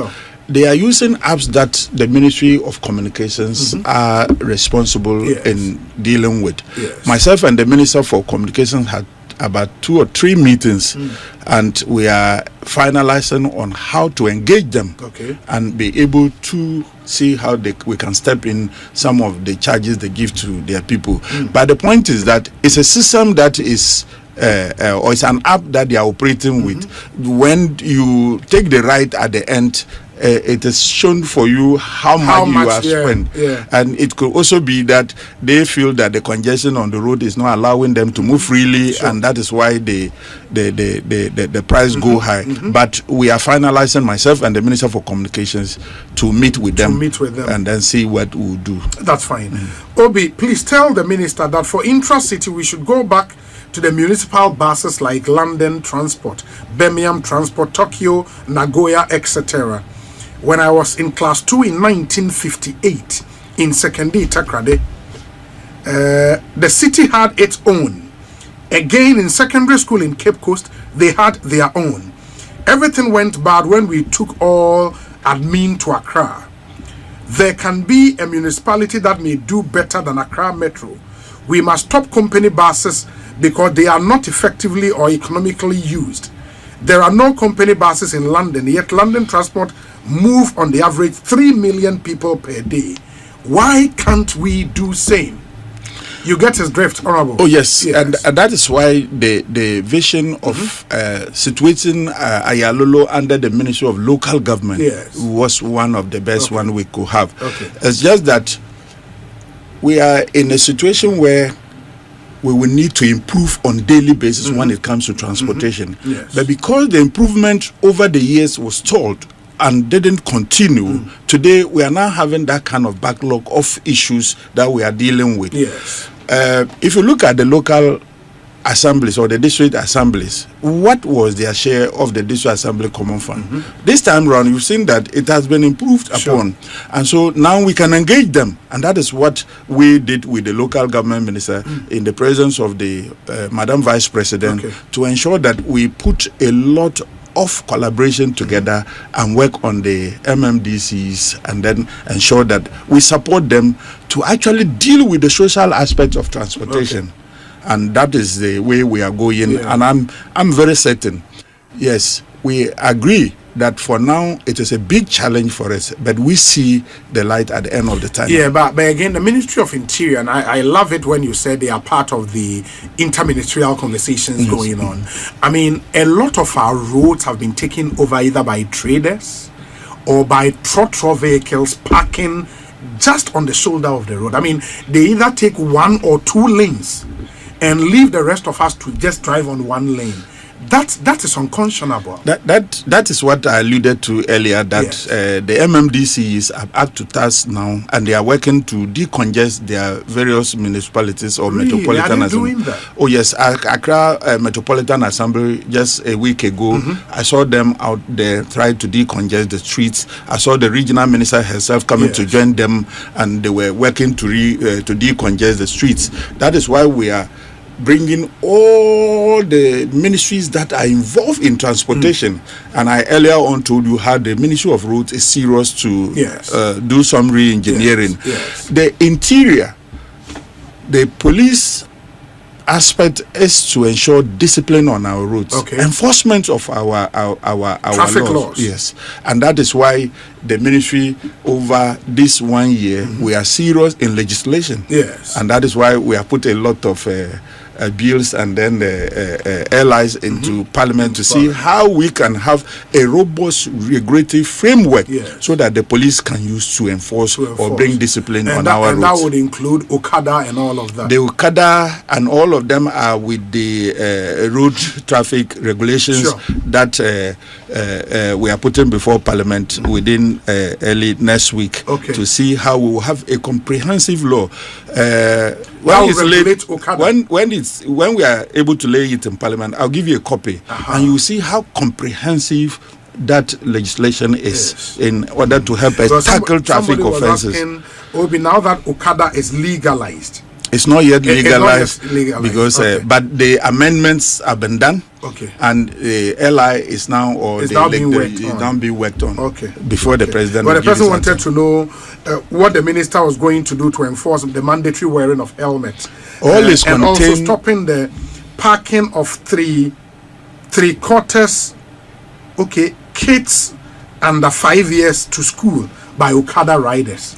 S3: They are using apps that the Ministry of Communications are responsible in dealing with. Myself and the Minister for Communications had about 2 or 3 meetings, and we are finalizing on how to engage them and be able to see how we can step in some of the charges they give to their people. But the point is that it's a system that is or it's an app that they are operating with. When you take the ride at the end, it is shown for you how much you have spent. And it could also be that they feel that the congestion on the road is not allowing them to move freely, and that is why the price go high. But we are finalizing, myself and the Minister for Communications, to meet with them and then see what we'll do.
S2: That's fine. Obi, please tell the minister that for intra-city we should go back to the municipal buses like London Transport, Birmingham Transport, Tokyo, Nagoya, etc. When I was in class 2 in 1958 in Sekondi Takrade, The city had its own. Again, in secondary school in Cape Coast, they had their own. Everything went bad when we took all admin to Accra. There can be a municipality that may do better than Accra Metro. We must stop company buses because they are not effectively or economically used. There are no company buses in London, yet London Transport move on the average 3 million people per day. Why can't we do same? You get his drift, Honorable.
S3: Oh yes, yes. And that is why the vision of situating Ayalolo under the Ministry of Local Government was one of the best one we could have. It's just that we are in a situation where we will need to improve on daily basis when it comes to transportation. But because the improvement over the years was stalled and didn't continue, today we are now having that kind of backlog of issues that we are dealing with. If you look at the local assemblies or the district assemblies, what was their share of the district assembly common fund? This time around, you've seen that it has been improved upon, and so now we can engage them, and that is what we did with the local government minister in the presence of the Madam Vice President to ensure that we put a lot of collaboration together and work on the MMDCs, and then ensure that we support them to actually deal with the social aspect of transportation. And that is the way we are going. And I'm very certain, yes, we agree that for now it is a big challenge for us, but we see the light at the end of the tunnel.
S2: But again, the Ministry of Interior, and I love it when you said they are part of the interministerial conversations going on. I mean, a lot of our roads have been taken over either by traders or by trotro vehicles parking just on the shoulder of the road. I mean, they either take 1 or 2 lanes and leave the rest of us to just drive on 1 lane. That is unconscionable.
S3: That is what I alluded to earlier, that the MMDCs are up to task now, and they are working to decongest their various municipalities or metropolitan assemblies. Oh yes, Accra Metropolitan Assembly just a week ago, I saw them out there trying to decongest the streets. I saw the regional minister herself coming to join them, and they were working to decongest the streets. That is why we are bringing all the ministries that are involved in transportation. And I earlier on told you how the Ministry of Roads is serious to do some re-engineering. The interior, the police aspect is to ensure discipline on our roads, enforcement of our
S2: traffic laws.
S3: Yes, and that is why the ministry over this 1 year we are serious in legislation. And that is why we have put a lot of bills and then allies into Parliament to see how we can have a robust regulatory framework so that the police can use to enforce or bring discipline on our roads.
S2: And that would include Okada and all of that.
S3: The Okada and all of them are with the road traffic regulations that we are putting before Parliament within early next week to see how we will have a comprehensive law. When we are able to lay it in Parliament, I'll give you a copy, and you will see how comprehensive that legislation is in order to help us tackle traffic offences.
S2: Now that Okada is legalized,
S3: it's not yet legalized, because but the amendments have been done, and the LI is now being worked on before the president.
S2: But the president wanted to know what the minister was going to do to enforce the mandatory wearing of helmets, and also stopping the parking of three quarters kids under 5 years to school by Okada riders.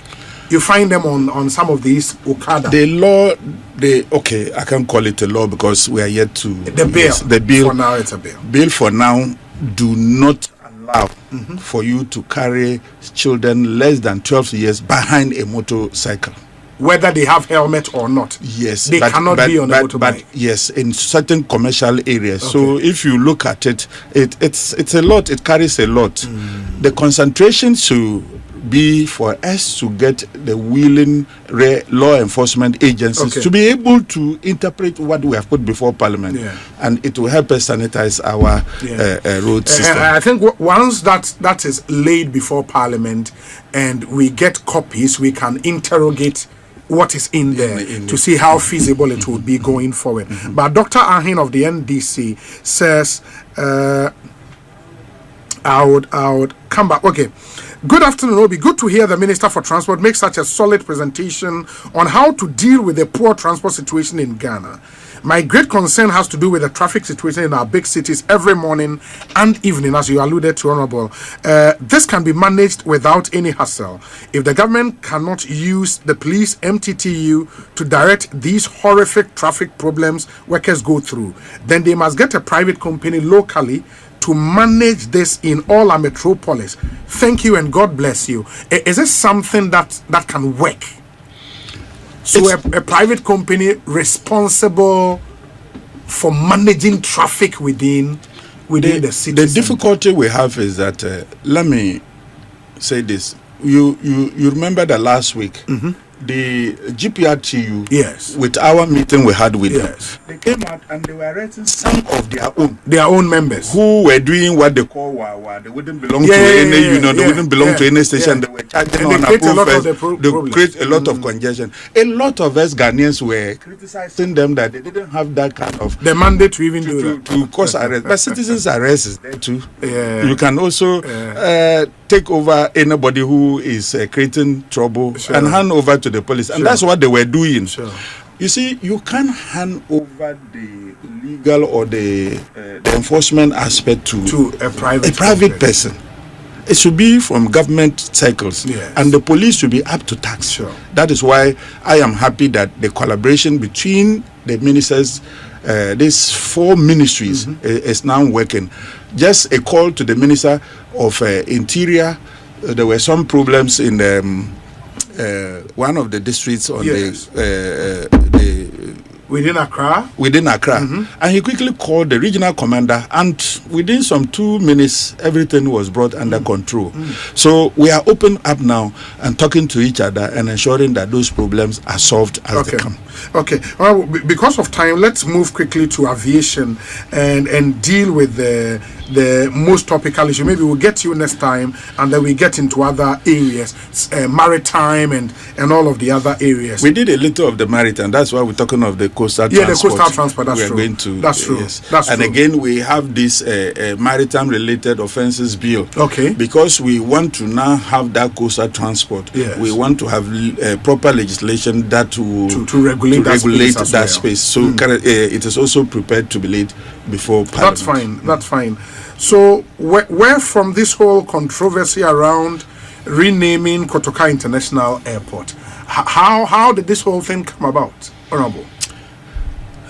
S2: You find them on some of these Okada.
S3: The law, I can't call it a law because we are yet to...
S2: The bill. The bill. For now, it's a bill.
S3: Bill for now do not allow for you to carry children less than 12 years behind a motorcycle.
S2: Whether they have helmet or not.
S3: Yes.
S2: They cannot be on a motorbike.
S3: But yes, in certain commercial areas. So if you look at it, it's a lot. It carries a lot. The concentration should be for us to get the willing law enforcement agencies to be able to interpret what we have put before Parliament, and it will help us sanitize our road system.
S2: I think once that is laid before Parliament and we get copies, we can interrogate what is in there to see how feasible it would be going forward. But Dr. Ahin of the NDC says, I would come back. Okay. Good afternoon. It will be good to hear the Minister for Transport make such a solid presentation on how to deal with the poor transport situation in Ghana. My great concern has to do with the traffic situation in our big cities every morning and evening, as you alluded to, Honorable. This can be managed without any hassle. If the government cannot use the police MTTU to direct these horrific traffic problems workers go through, then they must get a private company locally to manage this in all our metropolis. Thank you and God bless you. Is this something that can work? So a private company responsible for managing traffic within the city.
S3: The difficulty we have is that let me say this. You remember that last week the GPRTU,
S2: yes,
S3: with our meeting we had with
S2: yes,
S3: them, they came out and they were arresting some of
S2: their own members
S3: who were doing what they call wawa. They wouldn't belong to any union, they wouldn't belong to any station. They were charging
S2: and
S3: on
S2: they create a lot of
S3: they create a lot of congestion. A lot of us Ghanaians were criticizing them that they didn't have that kind of
S2: the mandate to even do that,
S3: to cause arrest. But citizens' arrest is there too.
S2: Yeah.
S3: You can also take over anybody who is creating trouble, sure, and hand over to the police, and that's what they were doing.
S2: Sure.
S3: You see, you can't hand over the legal or the enforcement aspect to
S2: a private
S3: person. It should be from government circles,
S2: yes,
S3: and the police should be up to tax.
S2: Sure.
S3: That is why I am happy that the collaboration between the ministers, these 4 ministries, is now working. Just a call to the Minister of Interior. There were some problems in one of the districts on
S2: yes,
S3: the
S2: within Accra,
S3: and he quickly called the regional commander, and within some 2 minutes everything was brought under control. So we are open up now and talking to each other and ensuring that those problems are solved as they come.
S2: Okay. Well, because of time, let's move quickly to aviation and deal with the most topical issue. Maybe we'll get you next time, and then we get into other areas, maritime and all of the other areas.
S3: We did a little of the maritime. That's why we're talking of the coastal transport.
S2: Yeah, the coastal transport. That's true.
S3: We are going to.
S2: That's true.
S3: Yes.
S2: That's
S3: and
S2: true.
S3: Again, we have this maritime-related offences bill.
S2: Okay.
S3: Because we want to now have that coastal transport.
S2: Yes.
S3: We want to have proper legislation that will
S2: to regulate that
S3: space. So it is also prepared to be laid before Parliament.
S2: That's fine. So where from this whole controversy around renaming Kotoka International Airport, how did this whole thing come about, Honorable?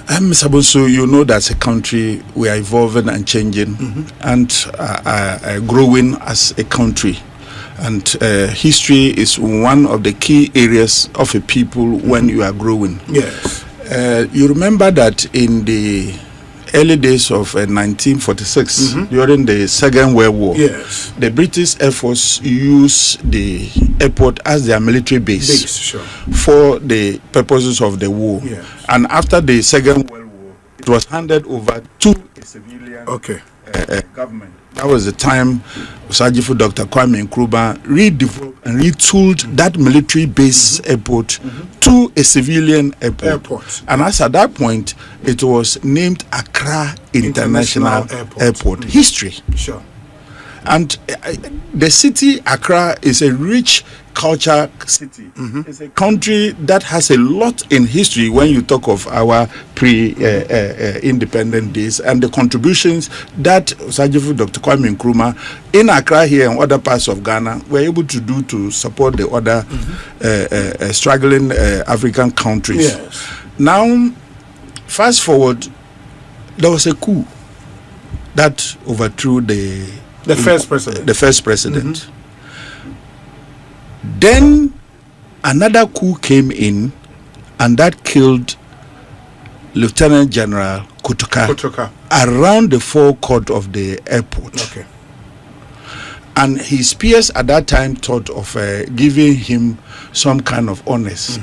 S3: Mr. Bonsu, you know that as a country we are evolving and changing and growing as a country. And history is one of the key areas of a people when you are growing.
S2: Yes.
S3: You remember that in the early days of 1946, during the Second World War,
S2: yes,
S3: the British Air Force used the airport as their military base,
S2: sure,
S3: for the purposes of the war.
S2: Yes.
S3: And after the Second World War, it was handed over to a civilian government. That was the time Osagyefo Dr. Kwame Nkrumah redeveloped and retooled that military base airport to a civilian airport. And as at that point, it was named Accra International Airport. History.
S2: Sure.
S3: And the city, Accra, is a rich culture city. It's a country that has a lot in history when you talk of our pre-independent days and the contributions that Osagyefo Dr. Kwame Nkrumah in Accra here and other parts of Ghana were able to do to support the other struggling African countries.
S2: Yes.
S3: Now, fast forward, there was a coup that overthrew the first president. Then another coup came in, and that killed Lieutenant General Kotoka around the forecourt of the airport.
S2: Okay.
S3: And his peers at that time thought of giving him some kind of honors.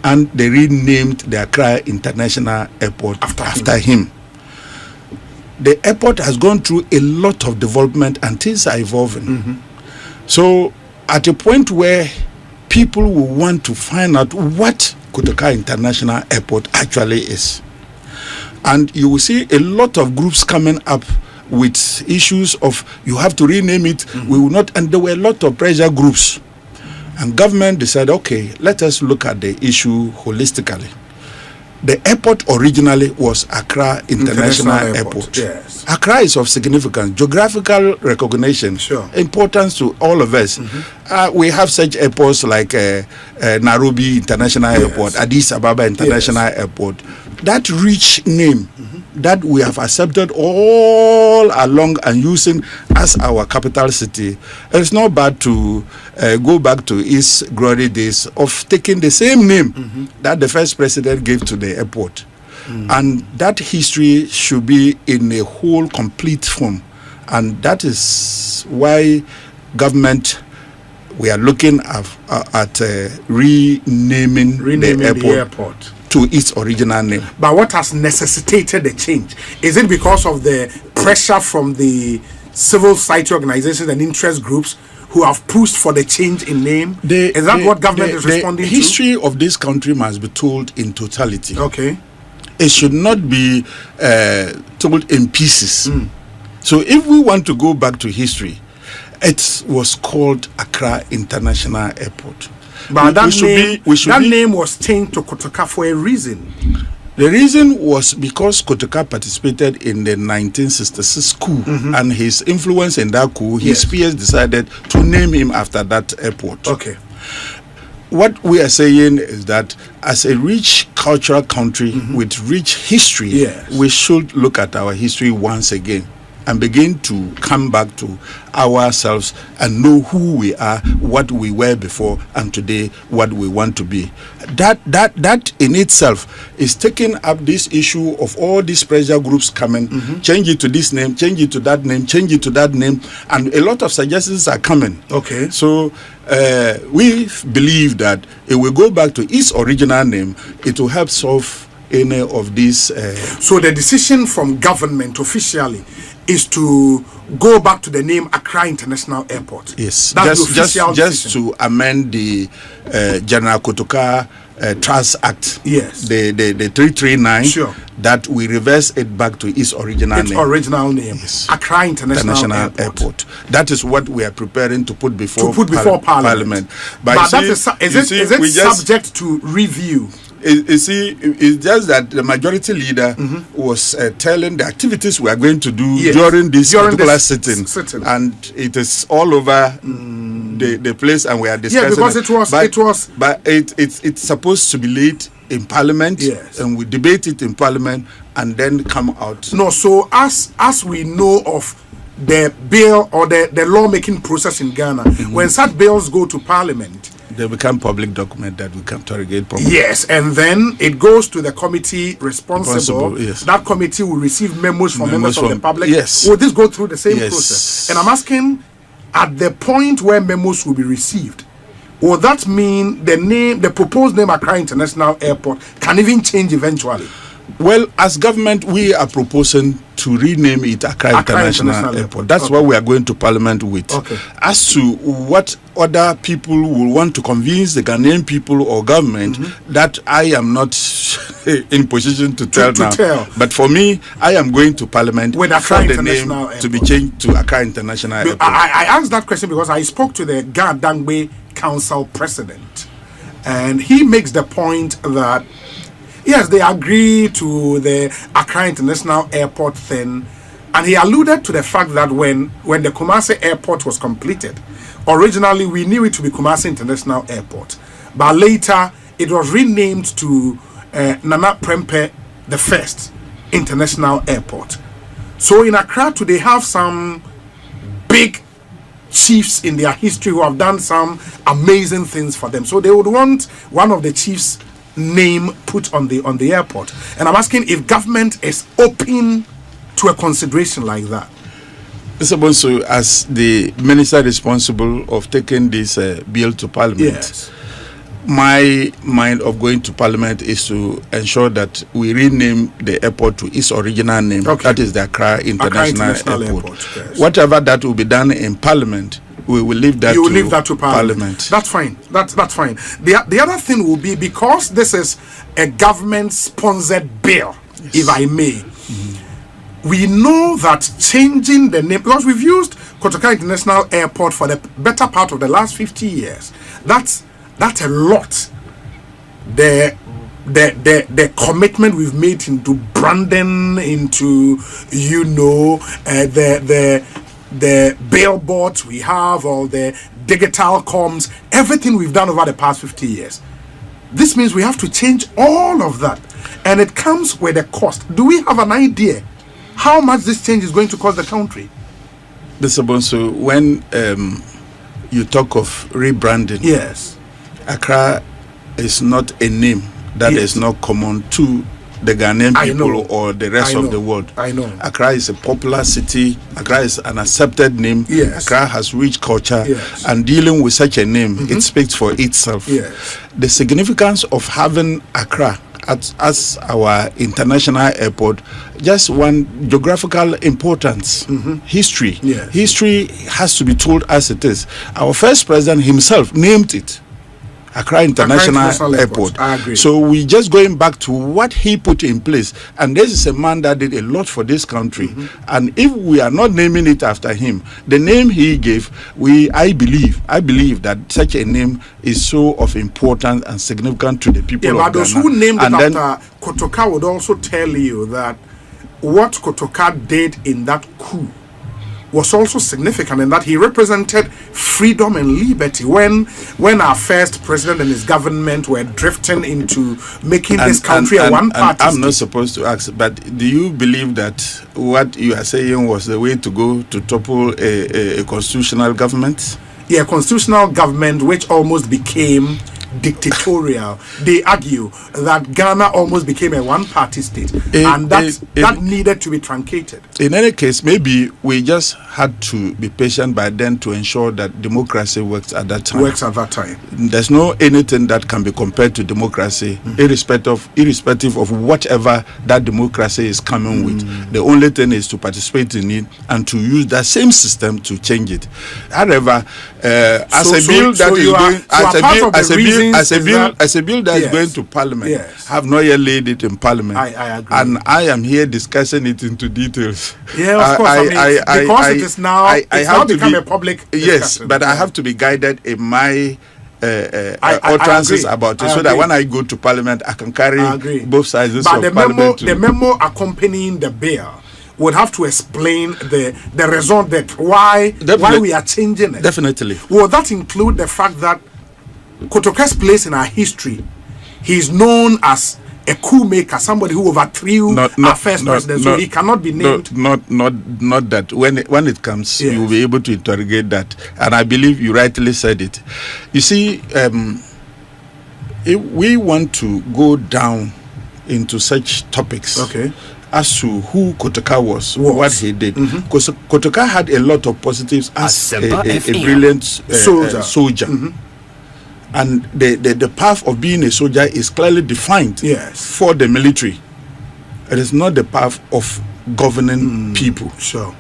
S3: And they renamed the Accra International Airport after him. The airport has gone through a lot of development and things are evolving. So at a point where people will want to find out what Kotoka International Airport actually is. And you will see a lot of groups coming up with issues of you have to rename it, we will not, and there were a lot of pressure groups. And government decided, okay, let us look at the issue holistically. The airport originally was Accra International Airport.
S2: Yes.
S3: Accra is of significance, geographical recognition, importance to all of us. We have such airports like Nairobi International Airport, Addis Ababa International Airport. That rich name that we have accepted all along and using as our capital city, it's not bad to go back to its glory days of taking the same name that the first president gave to the airport. And that history should be in a whole complete form. And that is why government, we are looking at renaming the airport to its original name.
S2: But what has necessitated the change? Is it because of the pressure from the civil society organizations and interest groups who have pushed for the change in name? Is that what government is responding to?
S3: The history of this country must be told in totality.
S2: Okay.
S3: It should not be told in pieces. So if we want to go back to history, it was called Accra International Airport.
S2: But that name was changed to Kotoka for a reason.
S3: The reason was because Kotoka participated in the 1966 coup, and his influence in that coup, his peers decided to name him after that airport.
S2: Okay.
S3: What we are saying is that as a rich cultural country with rich history, we should look at our history once again and begin to come back to ourselves and know who we are, what we were before, and today what we want to be. That in itself is taking up this issue of all these pressure groups coming, change it to this name, change it to that name, change it to that name, and a lot of suggestions are coming.
S2: Okay.
S3: So we believe that if we go back to its original name, it will help solve any of these.
S2: So the decision from government officially is to go back to the name Accra International Airport.
S3: Yes,
S2: that's
S3: just to amend the General Kotoka Trust Act.
S2: Yes,
S3: the 339. Sure. That we reverse it back to its original name.
S2: Yes. Accra International Airport.
S3: That is what we are preparing to put before Parliament.
S2: But is it subject to review?
S3: You see, it's just that the majority leader was telling the activities we are going to do during this particular sitting, and it is all over the place, and we are discussing.
S2: Yeah, because
S3: it's supposed to be laid in Parliament, and we debate it in Parliament, and then come out.
S2: No, so as we know of the bill or the lawmaking process in Ghana, when such bills go to Parliament,
S3: they become public document that we can interrogate properly.
S2: Yes, and then it goes to the committee responsible. That committee will receive memos from members of the public.
S3: Yes.
S2: Will this go through the same process? And I'm asking, at the point where memos will be received, will that mean the proposed name Accra International Airport can even change eventually?
S3: Well, as government, we are proposing to rename it Accra International Airport. That's what we are going to Parliament with.
S2: Okay.
S3: As to what other people will want to convince the Ghanaian people or government, that I am not in position to tell now. But for me, I am going to Parliament
S2: with
S3: for the name to be changed to Accra International Airport.
S2: I asked that question because I spoke to the Ghana Dangbe Council president, and he makes the point that yes, they agree to the Accra International Airport thing, and he alluded to the fact that when the Kumasi Airport was completed, originally we knew it to be Kumasi International Airport, but later it was renamed to Nana Prempeh the First International Airport. So in Accra today, they have some big chiefs in their history who have done some amazing things for them. So they would want one of the chiefs' name put on the airport, and I'm asking if government is open to a consideration like that.
S3: Mr. Bonsu, as the minister responsible of taking this bill to Parliament, my mind of going to Parliament is to ensure that we rename the airport to its original name. That is the Accra International Airport. Whatever that will be done in Parliament, we will leave that.
S2: You will leave that to Parliament. That's fine. That's fine. The other thing will be, because this is a government-sponsored bill, yes, if I may. We know that changing the name, because we've used Kotoka International Airport for the better part of the last 50 years. That's a lot. The commitment we've made into branding, into the billboards we have, or the digital comms, everything we've done over the past 50 years. This means we have to change all of that, and it comes with a cost. Do we have an idea how much this change is going to cost the country?
S3: Mr. Bonso, when you talk of rebranding,
S2: yes,
S3: Accra is not a name that is not common to the Ghanaian people or the rest of the world.
S2: I know.
S3: Accra is a popular city. Accra is an accepted name.
S2: Yes.
S3: Accra has rich culture.
S2: Yes.
S3: And dealing with such a name, it speaks for itself.
S2: Yes.
S3: The significance of having Accra as our international airport, just one geographical importance, history.
S2: Yes.
S3: History has to be told as it is. Our first president himself named it Accra International Airport.
S2: I agree.
S3: So we just going back to what he put in place, and this is a man that did a lot for this country. And if we are not naming it after him, the name he gave, I believe that such a name is so of importance and significant to the people of Ghana.
S2: But those who named it after Kotoka would also tell you that what Kotoka did in that coup was also significant, in that he represented freedom and liberty when our first president and his government were drifting into making this country a one-party state.
S3: I'm not supposed to ask, but do you believe that what you are saying was the way to go to topple a constitutional government?
S2: Yeah, constitutional government which almost became dictatorial. They argue that Ghana almost became a one-party state, and that needed to be truncated.
S3: In any case, maybe we just had to be patient by then to ensure that democracy works at that time. There's no anything that can be compared to democracy, irrespective of whatever that democracy is coming with. The only thing is to participate in it and to use that same system to change it. However, as a bill that is going to Parliament, have not yet laid it in Parliament.
S2: I agree.
S3: And I am here discussing it into details.
S2: Yeah, of course. Because it is now, it's now become a public discussion.
S3: Yes, but I have to be guided in my utterances about it, so that when I go to Parliament, I can carry both sides of Parliament.
S2: The memo accompanying the bill would have to explain the reason that why we are changing it.
S3: Definitely.
S2: Will that include the fact that Kotoka's place in our history, he is known as a coup maker, somebody who overthrew our first president, so he cannot be named.
S3: Not that. When it comes, you will be able to interrogate that, and I believe you rightly said it. You see, if we want to go down into such topics, as to who Kotoka was, what he did, because Kotoka had a lot of positives as a brilliant soldier. And the path of being a soldier is clearly defined for the military. It is not the path of governing people.
S2: Sure.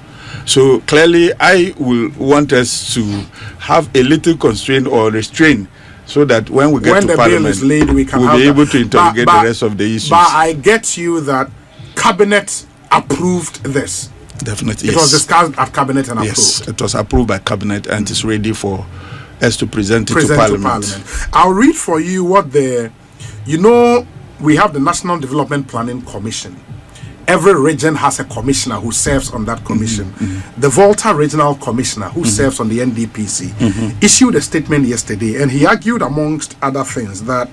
S3: So clearly, I will want us to have a little constraint or restraint, so that when we get to Parliament,
S2: bill is laid, we'll
S3: be able to interrogate the rest of the issues.
S2: But I get you that Cabinet approved this.
S3: Definitely,
S2: it was discussed at Cabinet and approved.
S3: Yes, it was approved by Cabinet and it's ready for us to present it to Parliament.
S2: I'll read for you what we have the National Development Planning Commission. Every region has a commissioner who serves on that commission. The Volta Regional Commissioner, who serves on the NDPC, issued a statement yesterday, and he argued, amongst other things, that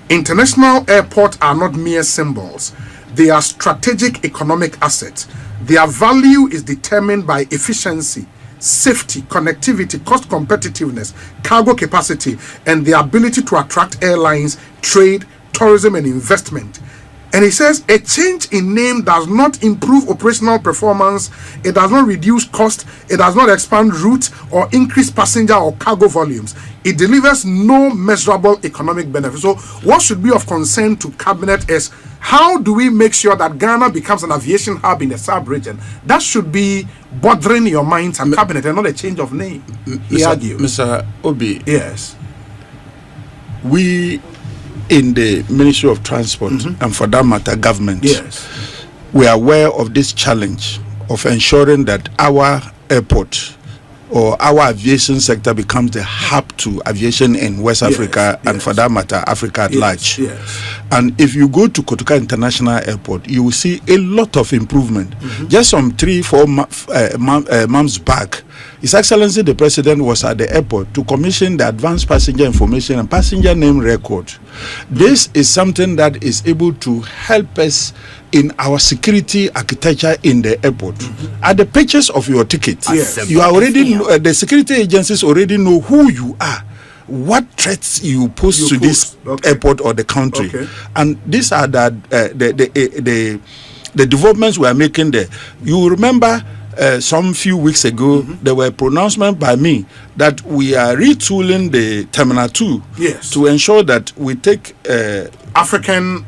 S2: international airports are not mere symbols. They are strategic economic assets. Their value is determined by efficiency, safety, connectivity, cost competitiveness, cargo capacity, and the ability to attract airlines, trade, tourism, and investment. And he says a change in name does not improve operational performance, it does not reduce cost, it does not expand routes or increase passenger or cargo volumes. It delivers no measurable economic benefit. So what should be of concern to Cabinet is how do we make sure that Ghana becomes an aviation hub in the sub-region? That should be bothering your minds and Cabinet and not a change of name, he argued.
S3: Mr. Obi.
S2: Yes.
S3: We in the Ministry of Transport and for that matter government,
S2: yes,
S3: we are aware of this challenge of ensuring that our airport or our aviation sector becomes the hub to aviation in West Africa and for that matter Africa at large.
S2: Yes.
S3: And if you go to Kotoka International Airport, you will see a lot of improvement. Just some 3-4 months back, His Excellency the President was at the airport to commission the advanced passenger information and passenger name record. This is something that is able to help us in our security architecture in the airport. At the purchase of your ticket, you are already the security agencies already know who you are, what threats you pose to this airport or the country, and these are the developments we are making there. You remember some few weeks ago there were pronouncements by me that we are retooling the Terminal 2 to ensure that we take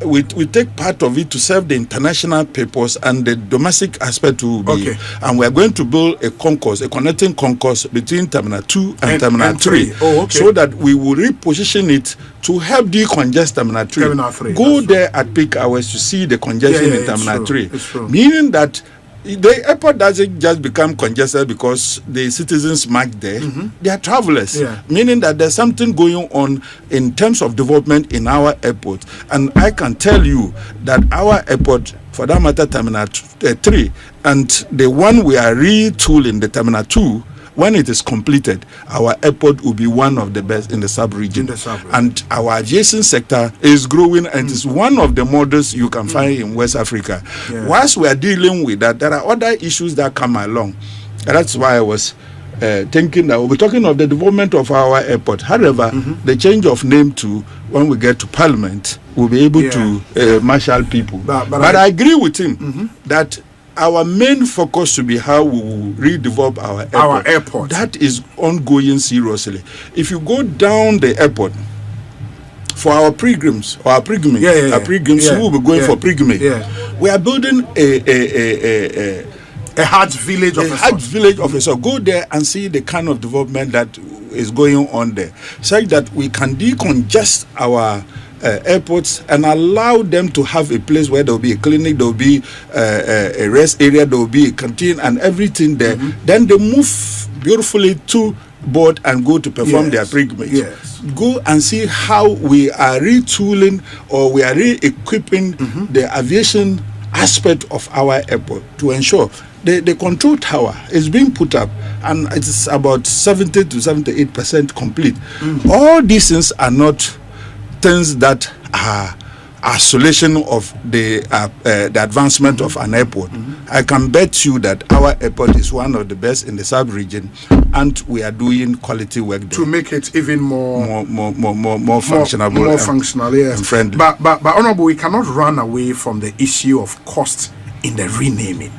S3: we take part of it to serve the international purpose and the domestic aspect will be, and we are going to build a concourse, a connecting concourse between Terminal 2 and Terminal 3, so that we will reposition it to help decongest Terminal 3. Go there at peak hours to see the congestion in Terminal 3, meaning that the airport doesn't just become congested because the citizens march there. They are travelers, meaning that there's something going on in terms of development in our airport. And I can tell you that our airport, for that matter, Terminal 3, and the one we are retooling, the Terminal 2, when it is completed, our airport will be one of the best in the sub-region. And our aviation sector is growing, and it is one of the models you can find in West Africa. Whilst we are dealing with that, there are other issues that come along. That's why I was thinking that we'll be talking of the development of our airport. However, the change of name to, when we get to Parliament, we'll be able to marshal people. But I agree with him that our main focus should be how we will redevelop our airport. That is ongoing seriously. If you go down the airport for our pilgrims who will be going for pilgrimage, we are building a Hajj village of a sort. Go there and see the kind of development that is going on there, such that we can decongest our airports and allow them to have a place where there will be a clinic, there will be a rest area, there will be a canteen and everything there. Then they move beautifully to board and go to perform their pilgrimage. Go and see how we are retooling or we are re-equipping the aviation aspect of our airport to ensure the control tower is being put up and it's about 70 to 78% complete. All these things are not things that are isolation of the advancement of an airport. I can bet you that our airport is one of the best in the sub-region, and we are doing quality work there
S2: to make it even more
S3: functional, and friendly.
S2: But Honorable, we cannot run away from the issue of cost in the renaming,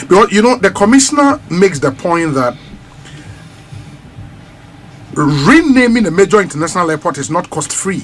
S2: because the commissioner makes the point that renaming a major international airport is not cost-free.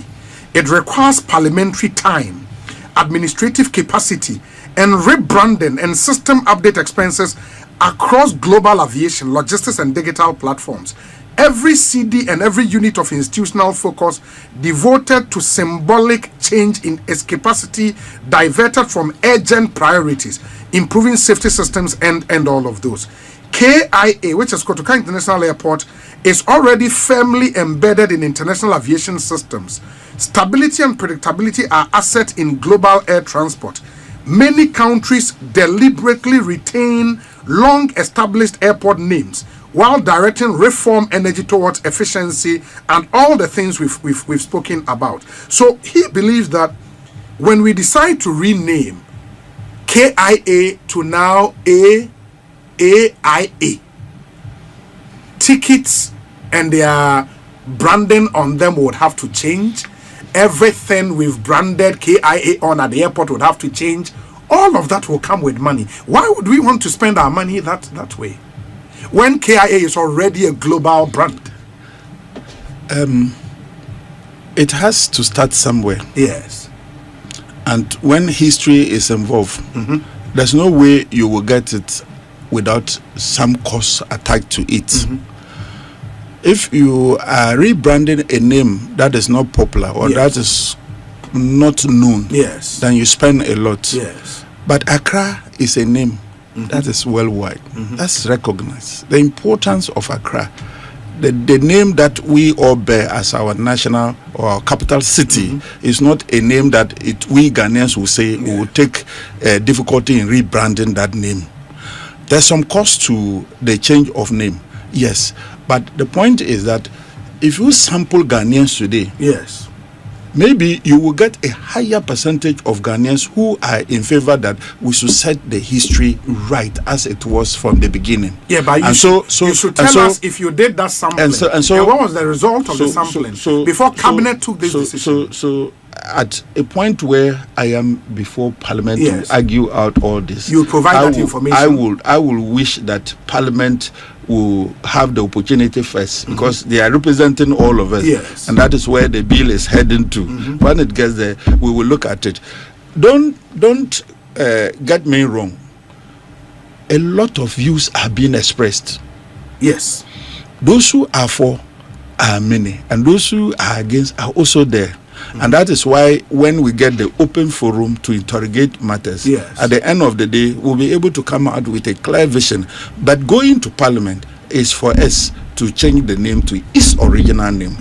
S2: It requires parliamentary time, administrative capacity, and rebranding and system update expenses across global aviation, logistics, and digital platforms. Every CD and every unit of institutional focus devoted to symbolic change in its capacity diverted from urgent priorities, improving safety systems and all of those. KIA, which is Kotoka International Airport, is already firmly embedded in international aviation systems. Stability and predictability are assets in global air transport. Many countries deliberately retain long-established airport names while directing reform energy towards efficiency and all the things we've spoken about. So he believes that when we decide to rename KIA to now AIA, tickets and their branding on them would have to change, everything we've branded KIA on at the airport would have to change. All of that will come with money. Why would we want to spend our money that way when KIA is already a global brand?
S3: It has to start somewhere.
S2: Yes.
S3: And when history is involved, there's no way you will get it without some cost attached to it. If you are rebranding a name that is not popular or that is not known, then you spend a lot.
S2: Yes.
S3: But Accra is a name that is worldwide. That's recognized. The importance of Accra, the name that we all bear as our national or our capital city is not a name that we Ghanaians will say we will take difficulty in rebranding that name. There's some cost to the change of name, yes. But the point is that if you sample Ghanaians today, maybe you will get a higher percentage of Ghanaians who are in favor that we should set the history right as it was from the beginning.
S2: Yeah, but you should tell us if you did that sampling. And what was the result of the sampling before Cabinet took this decision?
S3: So at a point where I am before Parliament to argue out all this,
S2: you provide that information.
S3: I will wish that Parliament will have the opportunity first, because they are representing all of us, and that is where the bill is heading to. When it gets there, we will look at it. Don't get me wrong. A lot of views are being expressed.
S2: Yes,
S3: those who are for are many, and those who are against are also there. And that is why when we get the open forum to interrogate matters, at the end of the day, we'll be able to come out with a clear vision. But going to Parliament is for us to change the name to its original name.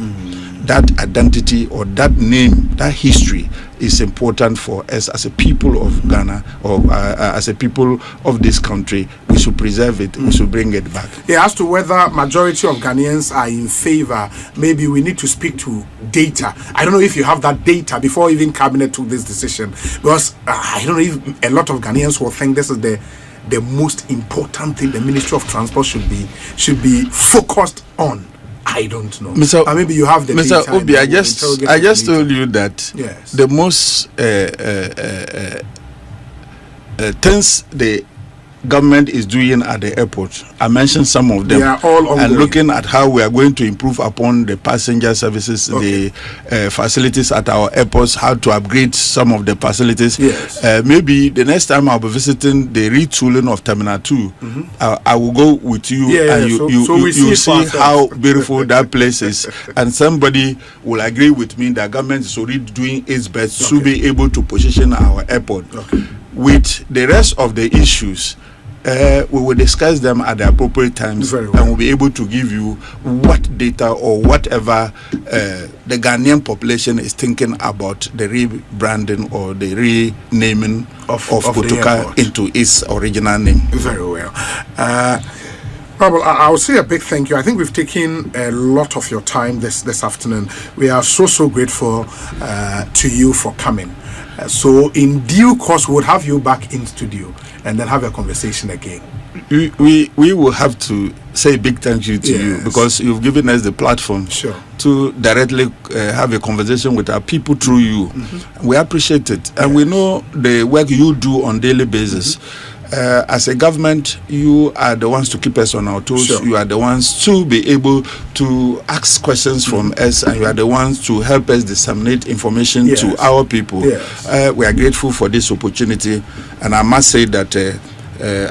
S3: That identity or that name, that history is important for us as a people of Ghana, or as a people of this country. We should preserve it. We should bring it back.
S2: Yeah, as to whether majority of Ghanaians are in favor, maybe we need to speak to data. I don't know if you have that data before even Cabinet took this decision, because I don't know if a lot of Ghanaians will think this is the most important thing the Ministry of Transport should be focused on. I don't know. Maybe you have the
S3: Mr.
S2: data.
S3: Obi, I just told you that the most things the government is doing at the airport, I mentioned some of them.
S2: They are all ongoing.
S3: And looking at how we are going to improve upon the passenger services, the facilities at our airports, how to upgrade some of the facilities. Maybe the next time I'll be visiting the retooling of Terminal 2, I will go with you, and you see how beautiful that place is. And somebody will agree with me that government is already doing its best to be able to position our airport. With the rest of the issues, we will discuss them at the appropriate times, and we'll be able to give you what data or whatever the Ghanaian population is thinking about the rebranding or the renaming of Kotoka into its original name.
S2: Very well. Well, I'll say a big thank you. I think we've taken a lot of your time this afternoon. We are so grateful to you for coming. So in due course, we'll have you back in studio and then have a conversation again.
S3: We will have to say big thank you to you, because you've given us the platform to directly have a conversation with our people through you. We appreciate it, and we know the work you do on daily basis. As a government, you are the ones to keep us on our toes. You are the ones to be able to ask questions from us, and you are the ones to help us disseminate information to our people. We are grateful for this opportunity, and I must say that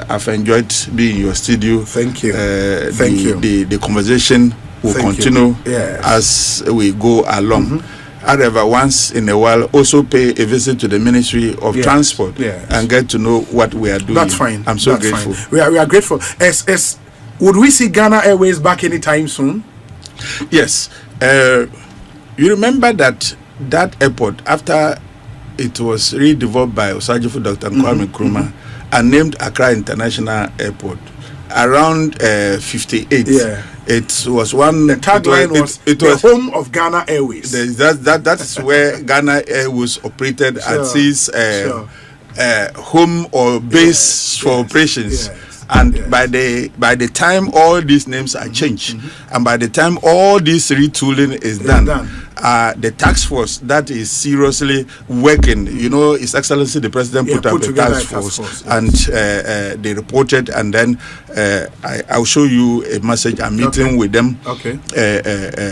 S3: I've enjoyed being in your studio.
S2: Thank you.
S3: Thank you. The conversation will continue as we go along. However, once in a while, also pay a visit to the Ministry of Transport and get to know what we are doing.
S2: That's fine.
S3: I'm so grateful.
S2: We are grateful. Would we see Ghana Airways back anytime soon?
S3: Yes. You remember that airport, after it was redeveloped by Osajifo Dr. Kwame Nkrumah and named Accra International Airport, around 58. It was one.
S2: The tagline was the home of Ghana Airways.
S3: That's where Ghana Airways operated at its home or base for operations. And by the time all these names are changed, and by the time all this retooling is done, the task force that is seriously working, you know, His Excellency the President put up a task force, and they reported, and then I'll show you a message. I'm meeting with them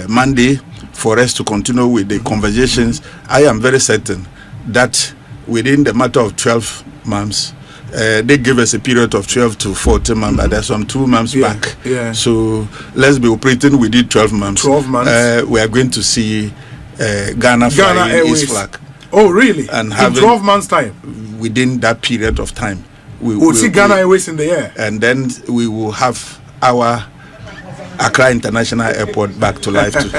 S3: Monday for us to continue with the conversations. I am very certain that within the matter of 12 months, they give us a period of 12 to 14 months, but there's some 2 months back. So let's be operating within 12 months.
S2: 12 months.
S3: We are going to see Ghana flying
S2: Airways
S3: its flag.
S2: Oh, really?
S3: And
S2: in 12 months' time?
S3: Within that period of time.
S2: We'll see Ghana Airways in the air.
S3: And then we will have our Accra International Airport back to life too.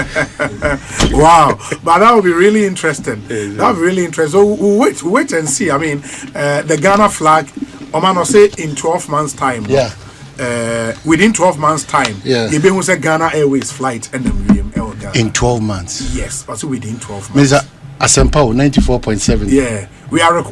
S2: Wow, but that would be really interesting. That would be really interesting. So we'll wait and see. I mean, the Ghana flag, Omano say in 12 months' time.
S4: Yeah.
S2: Within 12 months' time.
S4: Yeah.
S2: You be say Ghana Airways flight and then Ghana.
S4: In 12 months.
S2: Yes, also within 12 months.
S4: Mr. Asempa 94.7.
S2: Yeah.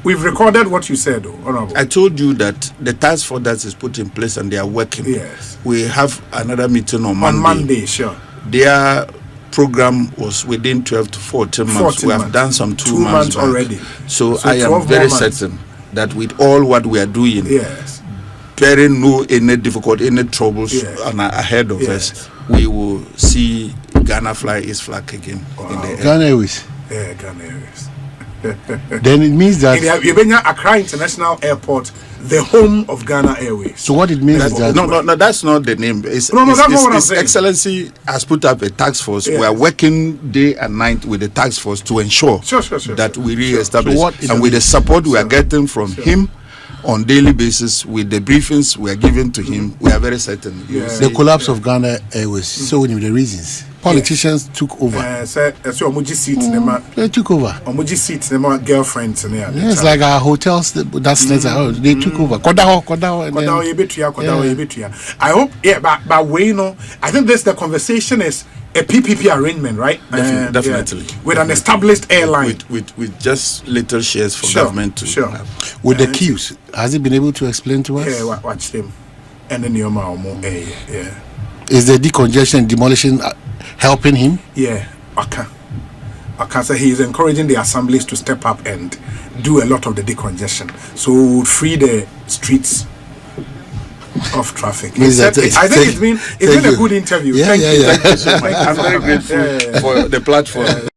S2: We've recorded what you said, Honorable.
S3: I told you that the task force that is put in place and they are working.
S2: Yes.
S3: We have another meeting on Monday.
S2: On Monday, sure.
S3: Their program was within 12 to 14 months. We have done some 2 months back.
S2: already.
S3: So I am very certain that with all what we are doing, bearing no any difficulty, any troubles ahead of us, we will see Ghana fly its flag again in the air.
S4: Ghana Airways.
S2: Yeah, Ghana Airways.
S4: Then it means that
S2: you bring Accra International Airport, the home of Ghana Airways.
S4: So what it means is that
S3: no, that's not the name. It's,
S2: that's not what I'm
S3: His
S2: saying.
S3: Excellency has put up a task force.
S2: Yes.
S3: We are working day and night with the task force to ensure that we re-establish. And with the support we are getting from him on daily basis, with the briefings we are giving to him, we are very certain.
S4: the collapse of Ghana Airways. So we knew the reasons. Politicians took over.
S2: So Omuji seats,
S4: They took over.
S2: Omuji seats, girlfriends, and
S4: It's like our hotels. That's they took over. Kodaho.
S2: I hope, but we know. I think this the conversation is a PPP arrangement, right?
S3: Definitely.
S2: With an established airline.
S3: With just little shares for government to have.
S4: With the queues, has he been able to explain to us?
S2: Yeah, watch them. And then your mom, yeah.
S4: Is the decongestion, demolition helping him?
S2: Yeah, I can say he is encouraging the assemblies to step up and do a lot of the decongestion. So we would free the streets of traffic. I think it's been a good interview.
S4: Yeah,
S2: Thank you.
S3: Thank you so much. I'm very grateful for the platform.